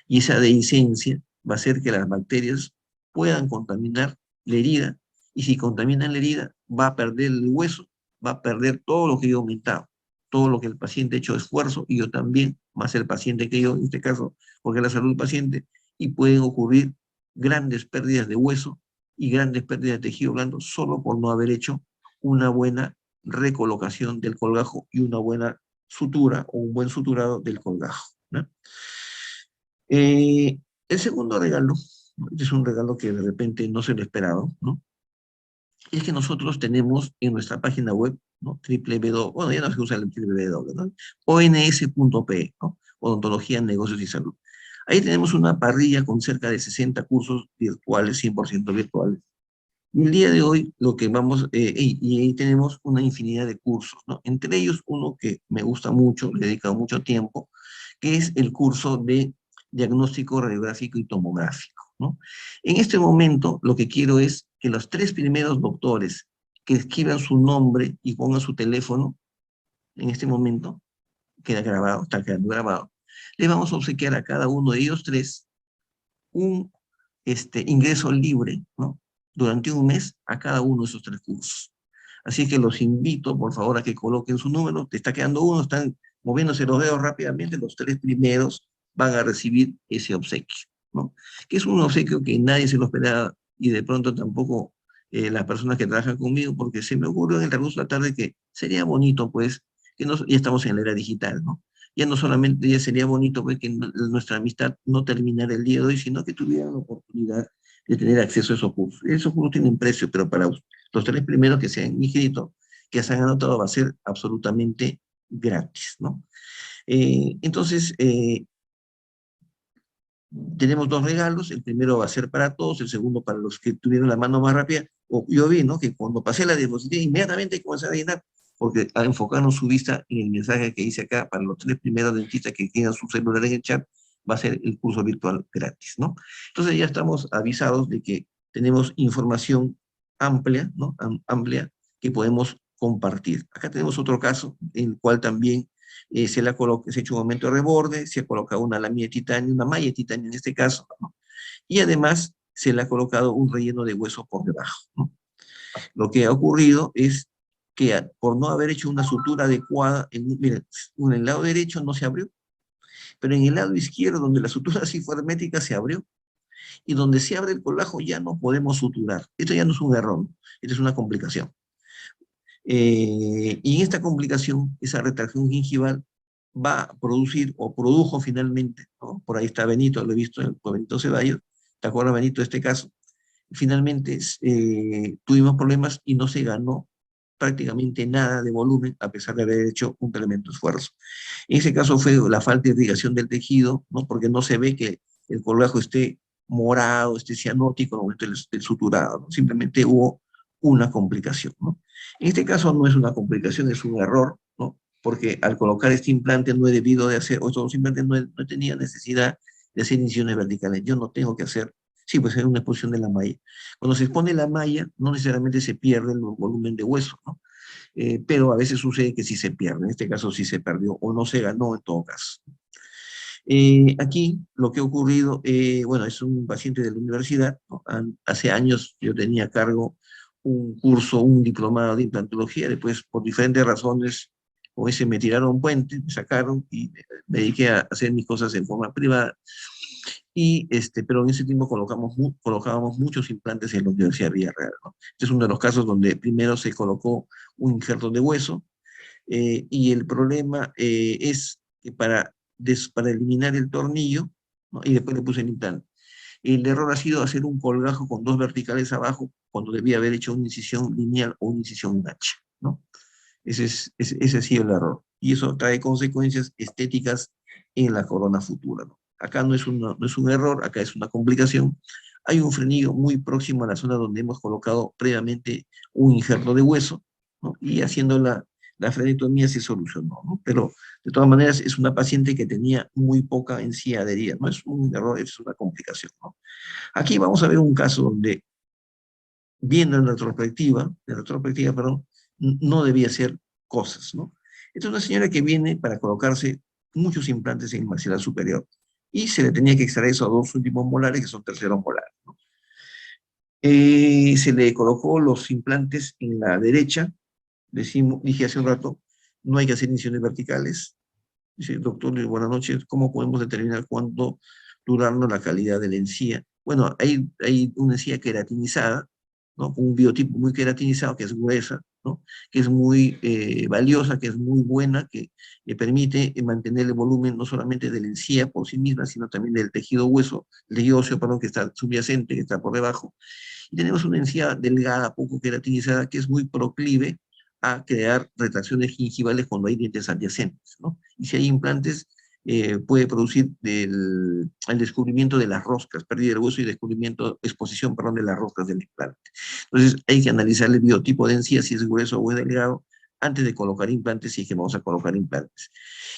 Y esa dehiscencia va a hacer que las bacterias puedan contaminar la herida, y si contaminan la herida, va a perder el hueso, va a perder todo lo que yo he aumentado, todo lo que el paciente ha hecho esfuerzo, y yo también, más el paciente que yo, en este caso, porque es la salud del paciente, y pueden ocurrir grandes pérdidas de hueso y grandes pérdidas de tejido blando solo por no haber hecho una buena recolocación del colgajo y una buena sutura o un buen suturado del colgajo, ¿no? Eh, el segundo regalo, ¿no? Este es un regalo que de repente no se lo esperaba, ¿no? Es que nosotros tenemos en nuestra página web, ¿no? www, bueno, ya no se usa el www, ¿no? ons.pe, ¿no? Odontología, Negocios y Salud. Ahí tenemos una parrilla con cerca de 60 cursos virtuales, 100% virtuales. Y el día de hoy, lo que vamos, y ahí tenemos una infinidad de cursos, ¿no? Entre ellos, uno que me gusta mucho, le he dedicado mucho tiempo, que es el curso de diagnóstico radiográfico y tomográfico, ¿no? En este momento, lo que quiero es que los 3 primeros doctores que escriban su nombre y pongan su teléfono, en este momento, queda grabado, está quedando grabado, le vamos a obsequiar a cada uno de ellos 3 un ingreso libre, ¿no? Durante un mes a cada uno de esos 3 cursos. Así que los invito, por favor, a que coloquen su número. Te está quedando uno, están moviéndose los dedos rápidamente. Los 3 primeros van a recibir ese obsequio, ¿no? Que es un obsequio que nadie se lo esperaba y de pronto tampoco las personas que trabajan conmigo, porque se me ocurrió en el transcurso de la tarde que sería bonito, pues, que ya estamos en la era digital, ¿no? Ya no solamente ya sería bonito pues, que nuestra amistad no terminara el día de hoy, sino que tuvieran la oportunidad de tener acceso a esos cursos. Esos cursos tienen precio, pero para los 3 primeros que se han inscrito, que se han anotado, va a ser absolutamente gratis, ¿no? Entonces, tenemos 2 regalos, el primero va a ser para todos, el segundo para los que tuvieron la mano más rápida. Yo vi, ¿no? Que cuando pasé la diapositiva, inmediatamente comencé a llenar, porque enfocaron su vista en el mensaje que hice acá, para los 3 primeros dentistas que quieran su celular en el chat, va a ser el curso virtual gratis, ¿no? Entonces ya estamos avisados de que tenemos información amplia, ¿no? Amplia, que podemos compartir. Acá tenemos otro caso, en el cual también se ha hecho un aumento de reborde, se ha colocado una lámina de titanio, una malla de titanio en este caso, ¿no? Y además se le ha colocado un relleno de hueso por debajo, ¿no? Lo que ha ocurrido es que por no haber hecho una sutura adecuada, miren, en el lado derecho no se abrió, pero en el lado izquierdo, donde la sutura sí fue hermética, se abrió, y donde se abre el colajo ya no podemos suturar. Esto ya no es un error, ¿no? Esto es una complicación. Y en esta complicación, esa retracción gingival va a producir, o produjo finalmente, ¿no? Por ahí está Benito, lo he visto, por Benito Ceballos, ¿te acuerdas, Benito, de este caso? Finalmente tuvimos problemas y no se ganó prácticamente nada de volumen, a pesar de haber hecho un tremendo esfuerzo. En ese caso fue la falta de irrigación del tejido, ¿no? Porque no se ve que el colgajo esté morado, esté cianótico en el momento del suturado, ¿no? Simplemente hubo una complicación, ¿no? En este caso no es una complicación, es un error, ¿no? Porque al colocar este implante no he debido de hacer, o estos implantes no tenía necesidad de hacer incisiones verticales. Yo no tengo que hacer, sí, pues es una exposición de la malla. Cuando se expone la malla, no necesariamente se pierde el volumen de hueso, ¿no? Pero a veces sucede que sí se pierde, en este caso sí se perdió, o no se ganó en todo caso. Aquí lo que ha ocurrido, bueno, es un paciente de la universidad, ¿no? Hace años yo tenía a cargo un curso, un diplomado de implantología, después por diferentes razones, o ese me tiraron un puente, me sacaron y me dediqué a hacer mis cosas en forma privada. Pero en ese tiempo colocábamos muchos implantes en la Universidad de Villarreal, ¿no? Este es uno de los casos donde primero se colocó un injerto de hueso, y el problema es que para eliminar el tornillo, ¿no? Y después le puse el implante. El error ha sido hacer un colgajo con 2 verticales abajo, cuando debía haber hecho una incisión lineal o una incisión ancha, ¿no? Ese ha sido el error. Y eso trae consecuencias estéticas en la corona futura, ¿no? Acá no es un error, acá es una complicación. Hay un frenillo muy próximo a la zona donde hemos colocado previamente un injerto de hueso, ¿no? Y haciendo la frenectomía se solucionó, ¿no? Pero de todas maneras es una paciente que tenía muy poca encía adherida. No es un error, es una complicación, ¿no? Aquí vamos a ver un caso donde, viendo en retrospectiva, perdón, no debía hacer cosas, ¿no? Esta es una señora que viene para colocarse muchos implantes en el maxilar superior y se le tenía que extraer esos 2 últimos molares que son terceros molares, ¿no? Se le colocó los implantes en la derecha. Dije hace un rato, no hay que hacer incisiones verticales. Dice, doctor, buenas noches, ¿cómo podemos determinar cuánto durarnos la calidad de la encía? Bueno, hay una encía queratinizada, ¿no? Con un biotipo muy queratinizado, que es gruesa, ¿no? Que es muy valiosa, que es muy buena, que permite mantener el volumen no solamente de la encía por sí misma, sino también del tejido hueso, el tejido óseo, perdón, que está subyacente, que está por debajo. Y tenemos una encía delgada, poco queratinizada, que es muy proclive a crear retracciones gingivales cuando hay dientes adyacentes, ¿no? Y si hay implantes, puede producir el descubrimiento de las roscas, pérdida del hueso y descubrimiento, exposición, perdón, de las roscas del implante. Entonces hay que analizar el biotipo de encía, si es grueso o es delgado, antes de colocar implantes, si es que vamos a colocar implantes.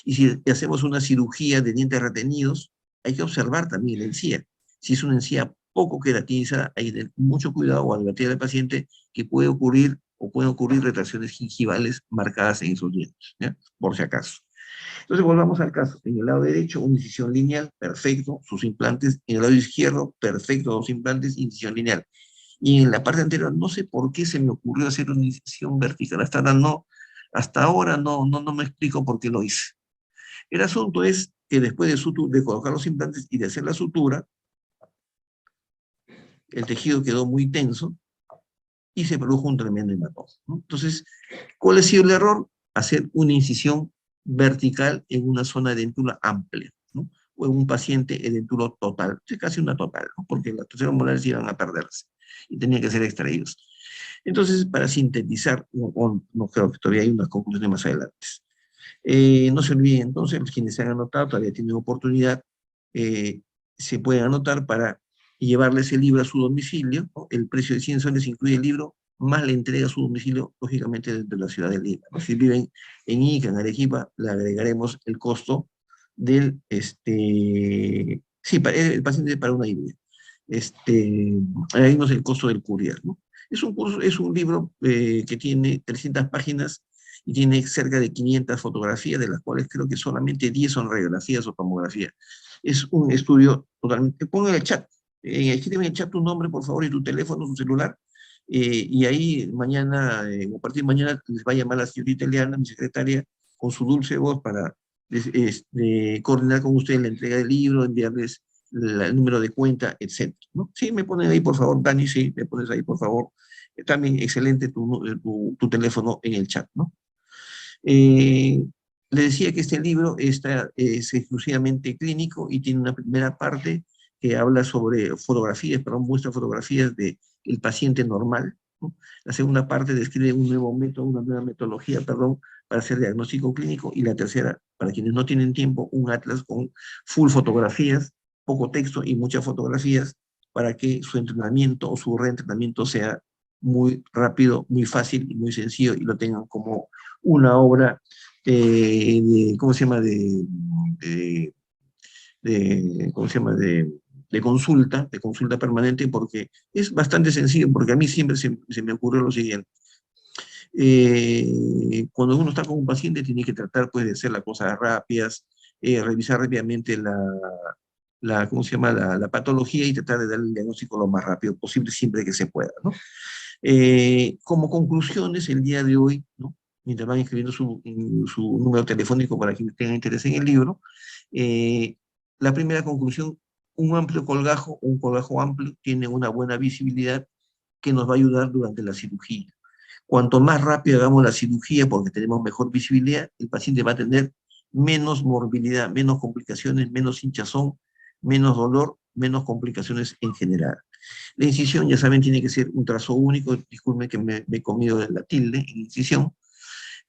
Y si hacemos una cirugía de dientes retenidos, hay que observar también la encía. Si es una encía poco queratinizada, hay que tener mucho cuidado o advertir al paciente que puede ocurrir o pueden ocurrir retracciones gingivales marcadas en esos dientes, ¿ya? Por si acaso. Entonces volvamos al caso. En el lado derecho, una incisión lineal, perfecto, sus implantes. En el lado izquierdo, perfecto, dos implantes, incisión lineal. Y en la parte anterior, no sé por qué se me ocurrió hacer una incisión vertical. Hasta ahora no me explico por qué lo hice. El asunto es que después de colocar los implantes y de hacer la sutura, el tejido quedó muy tenso y se produjo un tremendo hematoma, ¿no? Entonces, ¿cuál ha sido el error? Hacer una incisión vertical en una zona de dentura amplia, ¿no? O en un paciente edenturo total, es casi una total, ¿no? Porque las terceras molares iban a perderse y tenían que ser extraídos. Entonces, para sintetizar, no creo que todavía hay unas conclusiones más adelante. No se olviden entonces, quienes se han anotado todavía tienen oportunidad, eh, se pueden anotar para llevarles el libro a su domicilio, ¿no? El precio de 100 soles incluye el libro, más la entrega a su domicilio, lógicamente desde la ciudad de Lima, ¿no? Si viven en Ica, en Arequipa, le agregaremos el costo del, sí, el paciente para una idea. Agregaremos el costo del courier, ¿no? Es un libro que tiene 300 páginas y tiene cerca de 500 fotografías, de las cuales creo que solamente 10 son radiografías o tomografías. Es un estudio totalmente. Ponga en el chat, escríbeme en el chat tu nombre, por favor, y tu teléfono, tu celular, y ahí mañana, o a partir de mañana, les va a llamar la señorita Eliana, mi secretaria, con su dulce voz para coordinar con ustedes la entrega del libro, enviarles el número de cuenta, etcétera, ¿no? Sí, me ponen ahí, por favor, Dani, sí, me pones ahí, por favor. También excelente tu teléfono en el chat, ¿no? Eh, Le decía que este libro es exclusivamente clínico y tiene una primera parte que habla sobre fotografías, perdón, muestra fotografías del paciente normal, ¿no? La segunda parte describe un nuevo método, una nueva metodología, perdón, para hacer diagnóstico clínico. Y la tercera, para quienes no tienen tiempo, un atlas con full fotografías, poco texto y muchas fotografías, para que su entrenamiento o su reentrenamiento sea muy rápido, muy fácil y muy sencillo y lo tengan como una obra ¿cómo se llama? De, ¿Cómo se llama? De consulta permanente, porque es bastante sencillo, porque a mí siempre se me ocurrió lo siguiente. Cuando uno está con un paciente tiene que tratar pues de hacer las cosas rápidas, revisar rápidamente ¿cómo se llama? La patología y tratar de dar el diagnóstico lo más rápido posible siempre que se pueda, ¿no? Como conclusiones, el día de hoy, ¿no? Mientras van escribiendo su número telefónico para quienes tengan interés en el libro, eh, la primera conclusión, un colgajo amplio, tiene una buena visibilidad que nos va a ayudar durante la cirugía. Cuanto más rápido hagamos la cirugía, porque tenemos mejor visibilidad, el paciente va a tener menos morbilidad, menos complicaciones, menos hinchazón, menos dolor, menos complicaciones en general. La incisión, ya saben, tiene que ser un trazo único. Disculpen que me he comido la tilde en incisión.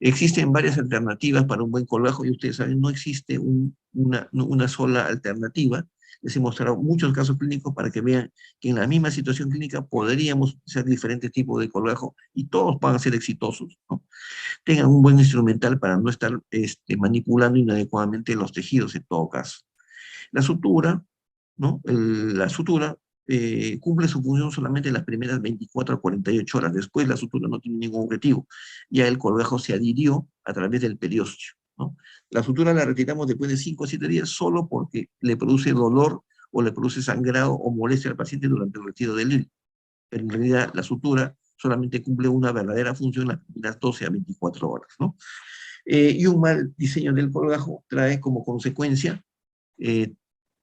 Existen varias alternativas para un buen colgajo y ustedes saben, no existe una sola alternativa. Les he mostrado muchos casos clínicos para que vean que en la misma situación clínica podríamos hacer diferentes tipos de colgajo y todos van a ser exitosos, ¿no? Tengan un buen instrumental para no estar manipulando inadecuadamente los tejidos en todo caso. La sutura, ¿no? La sutura cumple su función solamente en las primeras 24 a 48 horas. Después la sutura no tiene ningún objetivo. Ya el colgajo se adhirió a través del periósteo, ¿no? La sutura la retiramos después de 5 o 7 días solo porque le produce dolor o le produce sangrado o molestia al paciente durante el retiro del hilo. pero en realidad la sutura solamente cumple una verdadera función las primeras 12 a 24 horas, ¿no? Y un mal diseño del colgajo trae como consecuencia eh,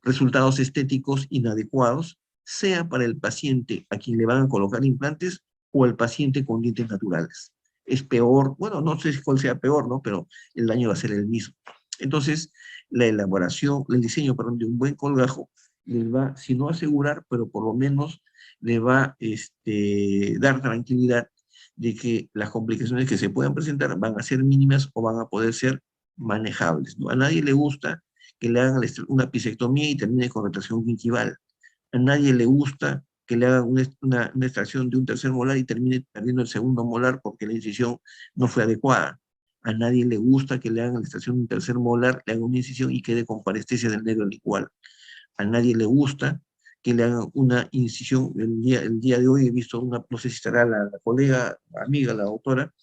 resultados estéticos inadecuados, sea para el paciente a quien le van a colocar implantes o al paciente con dientes naturales. Es peor, bueno, no sé cuál sea peor, ¿no? Pero el daño va a ser el mismo. Entonces, la elaboración, el diseño, perdón, de un buen colgajo les va, si no asegurar, pero por lo menos le va a dar tranquilidad de que las complicaciones que se puedan presentar van a ser mínimas o van a poder ser manejables, ¿no? A nadie le gusta que le hagan una pisectomía y termine con retracción gingival. A nadie le gusta que le hagan una extracción de un tercer molar y termine perdiendo el segundo molar porque la incisión no fue adecuada. A nadie le gusta que le hagan la extracción de un tercer molar, le hagan una incisión y quede con parestesia del nervio lingual. A nadie le gusta que le hagan una incisión. El día de hoy he visto una, no sé si estará la colega, amiga, la doctora,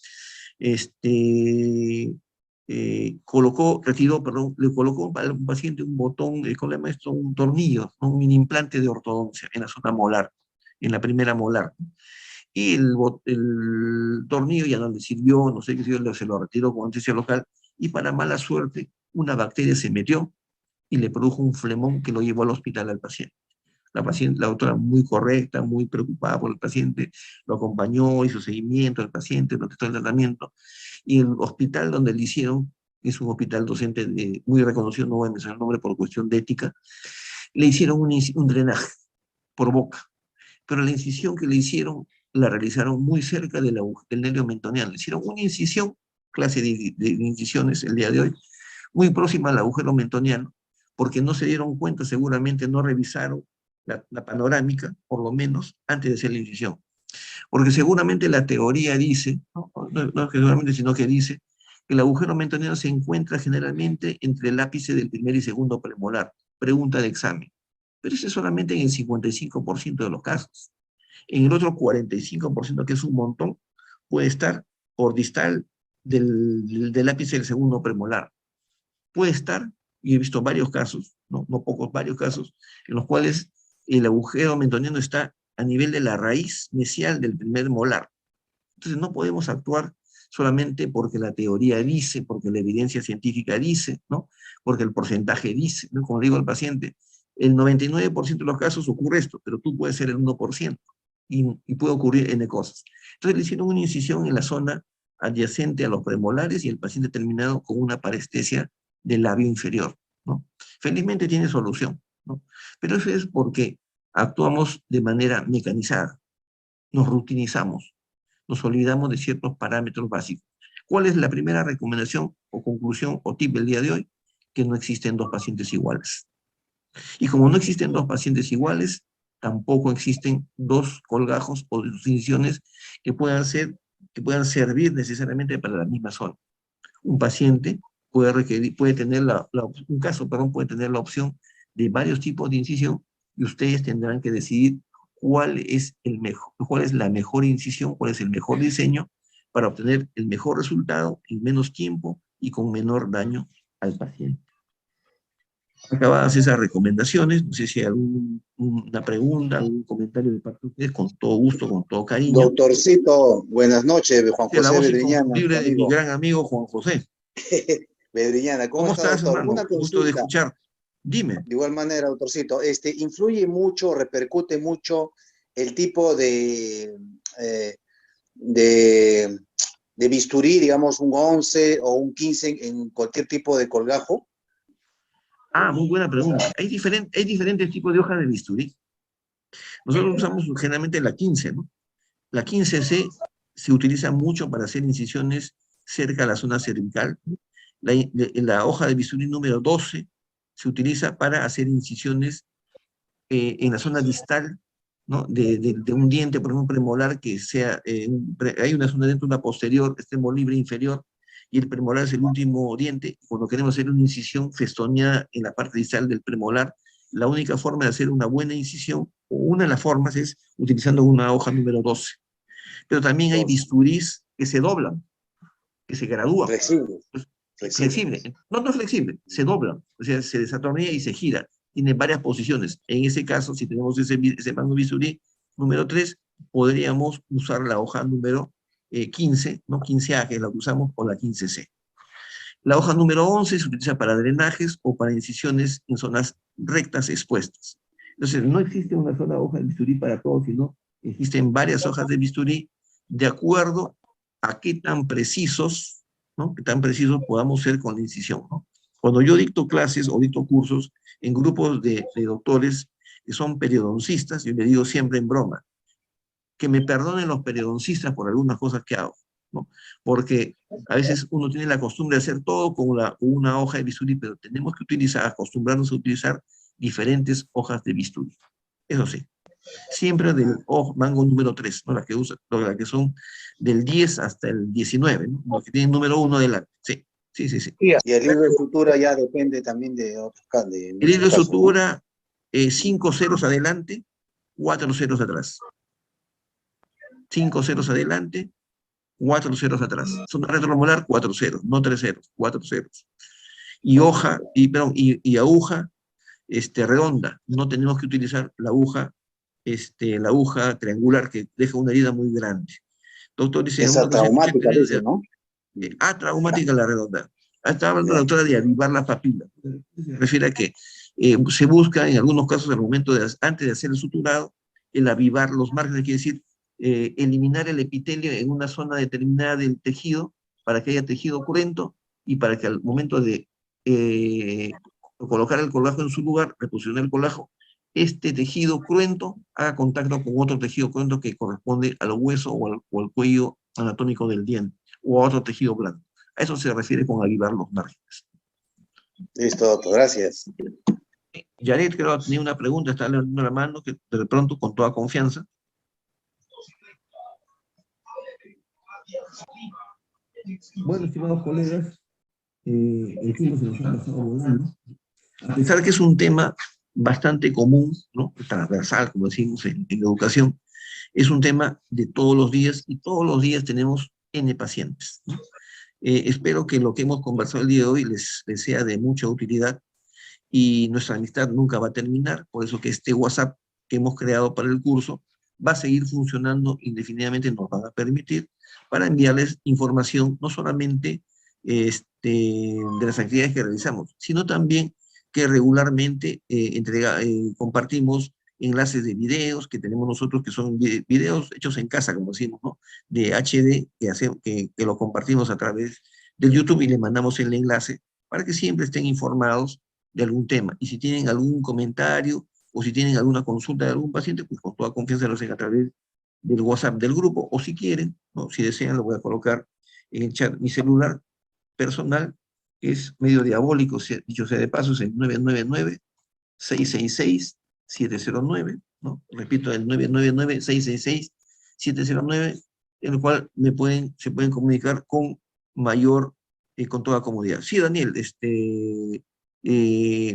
retiró, perdón, le colocó al paciente un botón, ¿cómo le llama esto? Un tornillo, ¿no? Un implante de ortodoncia en la zona molar, en la primera molar. Y el tornillo ya no le sirvió, no sé qué sirvió, se lo retiró con anestesia local, y para mala suerte, una bacteria se metió y le produjo un flemón que lo llevó al hospital al paciente. La doctora muy correcta, muy preocupada por el paciente, lo acompañó, hizo seguimiento al paciente, lo trató el tratamiento. Y el hospital donde le hicieron, es un hospital docente muy reconocido, no voy a mencionar el nombre por cuestión de ética, le hicieron un drenaje por boca. Pero la incisión que le hicieron, la realizaron muy cerca del nervio mentoniano. Le hicieron una incisión, clase de incisiones el día de hoy, muy próxima al agujero mentoniano, porque no se dieron cuenta, seguramente no revisaron la panorámica, por lo menos, antes de hacer la incisión. Porque seguramente la teoría dice, no es que seguramente, sino que dice, que el agujero mentoniano se encuentra generalmente entre el ápice del primer y segundo premolar. Pregunta de examen. Pero eso es solamente en el 55% de los casos. En el otro 45%, que es un montón, puede estar por distal del ápice del segundo premolar. Puede estar, y he visto varios casos, no pocos, varios casos, en los cuales el agujero mentoniano está a nivel de la raíz mesial del primer molar. Entonces no podemos actuar solamente porque la teoría dice, porque la evidencia científica dice, ¿no? Porque el porcentaje dice, ¿no? Como digo al paciente, el 99% de los casos ocurre esto, pero tú puedes ser el 1% y puede ocurrir N cosas. Entonces le hicieron una incisión en la zona adyacente a los premolares y el paciente terminado con una parestesia del labio inferior, ¿no? Felizmente tiene solución, ¿no? Pero eso es porque actuamos de manera mecanizada, nos rutinizamos, nos olvidamos de ciertos parámetros básicos. ¿Cuál es la primera recomendación o conclusión o tip del día de hoy? Que no existen dos pacientes iguales. Y como no existen dos pacientes iguales, tampoco existen dos colgajos o incisiones que puedan servir necesariamente para la misma zona. Un paciente puede tener un caso, perdón, puede tener la opción de varios tipos de incisión y ustedes tendrán que decidir cuál es la mejor incisión, cuál es el mejor diseño para obtener el mejor resultado en menos tiempo y con menor daño al paciente. Acabadas esas recomendaciones, no sé si hay alguna pregunta, algún comentario de parte de ustedes, con todo gusto, con todo cariño. Doctorcito, buenas noches, Juan La José voz Bedriñana, inconfundible tu de mi amigo. gran amigo Juan José. Bedriñana, ¿cómo ¿Cómo está, estás, doctor? hermano? Una Gusto de consulta. escuchar. Dime. De igual manera, doctorcito, influye mucho, repercute mucho el tipo eh, de, de bisturí, digamos, un 11 o un 15 en cualquier tipo de colgajo. Ah, muy buena pregunta. Hay diferentes tipos de hojas de bisturí. Nosotros usamos generalmente la 15, ¿no? La 15C se utiliza mucho para hacer incisiones cerca a la zona cervical. La hoja de bisturí número 12 se utiliza para hacer incisiones en la zona distal, ¿no? De un diente, por ejemplo, premolar, que sea, hay una zona dentro, una posterior, extremo libre inferior, y el premolar es el último diente. Cuando queremos hacer una incisión festoneada en la parte distal del premolar, la única forma de hacer una buena incisión, o una de las formas, es utilizando una hoja número 12. Pero también hay Dos, bisturís que se doblan, que se gradúan. flexibles, Pues, flexible. flexibles. No es flexible, se doblan. O sea, se desatornilla y se gira. Tiene varias posiciones. En ese caso, si tenemos ese mango bisturí número 3, podríamos usar la hoja número 15, ¿no? 15A, que es la que usamos, o la 15C. La hoja número 11 se utiliza para drenajes o para incisiones en zonas rectas expuestas. Entonces, no existe una sola hoja de bisturí para todo, sino existen varias hojas de bisturí de acuerdo a qué tan precisos, ¿no? Qué tan precisos podamos ser con la incisión, ¿no? Cuando yo dicto clases o dicto cursos en grupos de doctores que son periodoncistas, yo le digo siempre en broma, que me perdonen los periodoncistas por algunas cosas que hago, ¿no? Porque a veces uno tiene la costumbre de hacer todo con una hoja de bisturí, pero tenemos que acostumbrarnos a utilizar diferentes hojas de bisturí. Eso sí, siempre del mango número 3, ¿no? Las que son del 10 hasta el 19, ¿no? Los que tienen número 1 adelante. Sí, sí, sí, sí. Y el hilo de sutura ya depende también de otros casos. El hilo de sutura, 5 ceros adelante, 4 ceros atrás. 5 ceros adelante, 4 ceros atrás. Zona retromolar, 4 ceros, no 3 ceros, 4 ceros. Y aguja redonda. No tenemos que utilizar la aguja triangular que deja una herida muy grande. Doctor dice, esa traumática, dice, ¿no? Traumática la redonda. Estaba hablando la doctora de avivar la papila. Se refiere a que se busca en algunos casos al momento antes de hacer el suturado, el avivar los márgenes, quiere decir eliminar el epitelio en una zona determinada del tejido para que haya tejido cruento y para que al momento de colocar el colágeno en su lugar, reposicionar el colágeno, este tejido cruento haga contacto con otro tejido cruento que corresponde al hueso o al cuello anatómico del diente o a otro tejido blando. A eso se refiere con avivar los márgenes. Listo, doctor, gracias. Janet, creo que tenía una pregunta, está levantando la mano, que de pronto, con toda confianza. Bueno, estimados colegas, el tiempo se nos ha pasado volando. A pesar que es un tema bastante común, ¿no? Transversal, como decimos en educación, es un tema de todos los días y todos los días tenemos N pacientes, ¿no? Espero que lo que hemos conversado el día de hoy les sea de mucha utilidad y nuestra amistad nunca va a terminar, por eso que este WhatsApp que hemos creado para el curso va a seguir funcionando indefinidamente, nos van a permitir para enviarles información no solamente de las actividades que realizamos, sino también que regularmente compartimos enlaces de videos que tenemos nosotros, que son videos hechos en casa, como decimos, ¿no? De HD, que lo compartimos a través del YouTube y le mandamos el enlace para que siempre estén informados de algún tema. Y si tienen algún comentario o si tienen alguna consulta de algún paciente, pues con toda confianza lo hacen a través del WhatsApp del grupo, o si quieren, ¿no? Si desean, lo voy a colocar en el chat. Mi celular personal es medio diabólico, dicho sea de paso, es el 999-666-709, ¿no? Repito, el 999-666-709, en el cual se pueden comunicar con con toda comodidad. Sí, Daniel,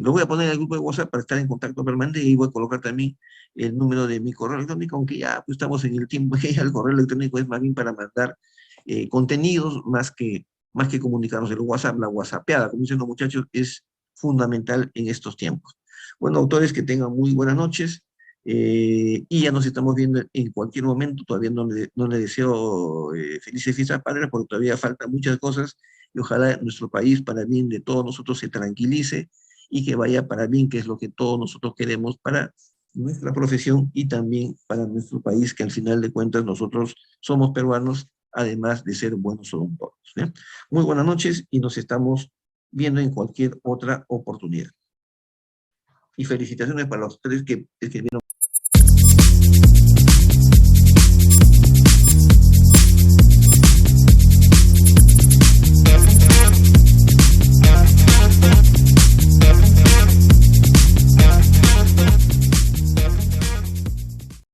lo voy a poner en el grupo de WhatsApp para estar en contacto permanente y voy a colocar también el número de mi correo electrónico, aunque ya pues, estamos en el tiempo que ya el correo electrónico es más bien para mandar contenidos más que comunicarnos. El WhatsApp, la WhatsAppeada, como dicen los muchachos, es fundamental en estos tiempos. Bueno, autores, que tengan muy buenas noches y ya nos estamos viendo en cualquier momento. Todavía no le deseo felices fiestas patrias porque todavía faltan muchas cosas y ojalá nuestro país, para bien de todos nosotros, se tranquilice y que vaya para bien, que es lo que todos nosotros queremos para nuestra profesión y también para nuestro país, que al final de cuentas nosotros somos peruanos, además de ser buenos odontólogos, ¿eh? Muy buenas noches y nos estamos viendo en cualquier otra oportunidad. Y felicitaciones para los tres que escribieron.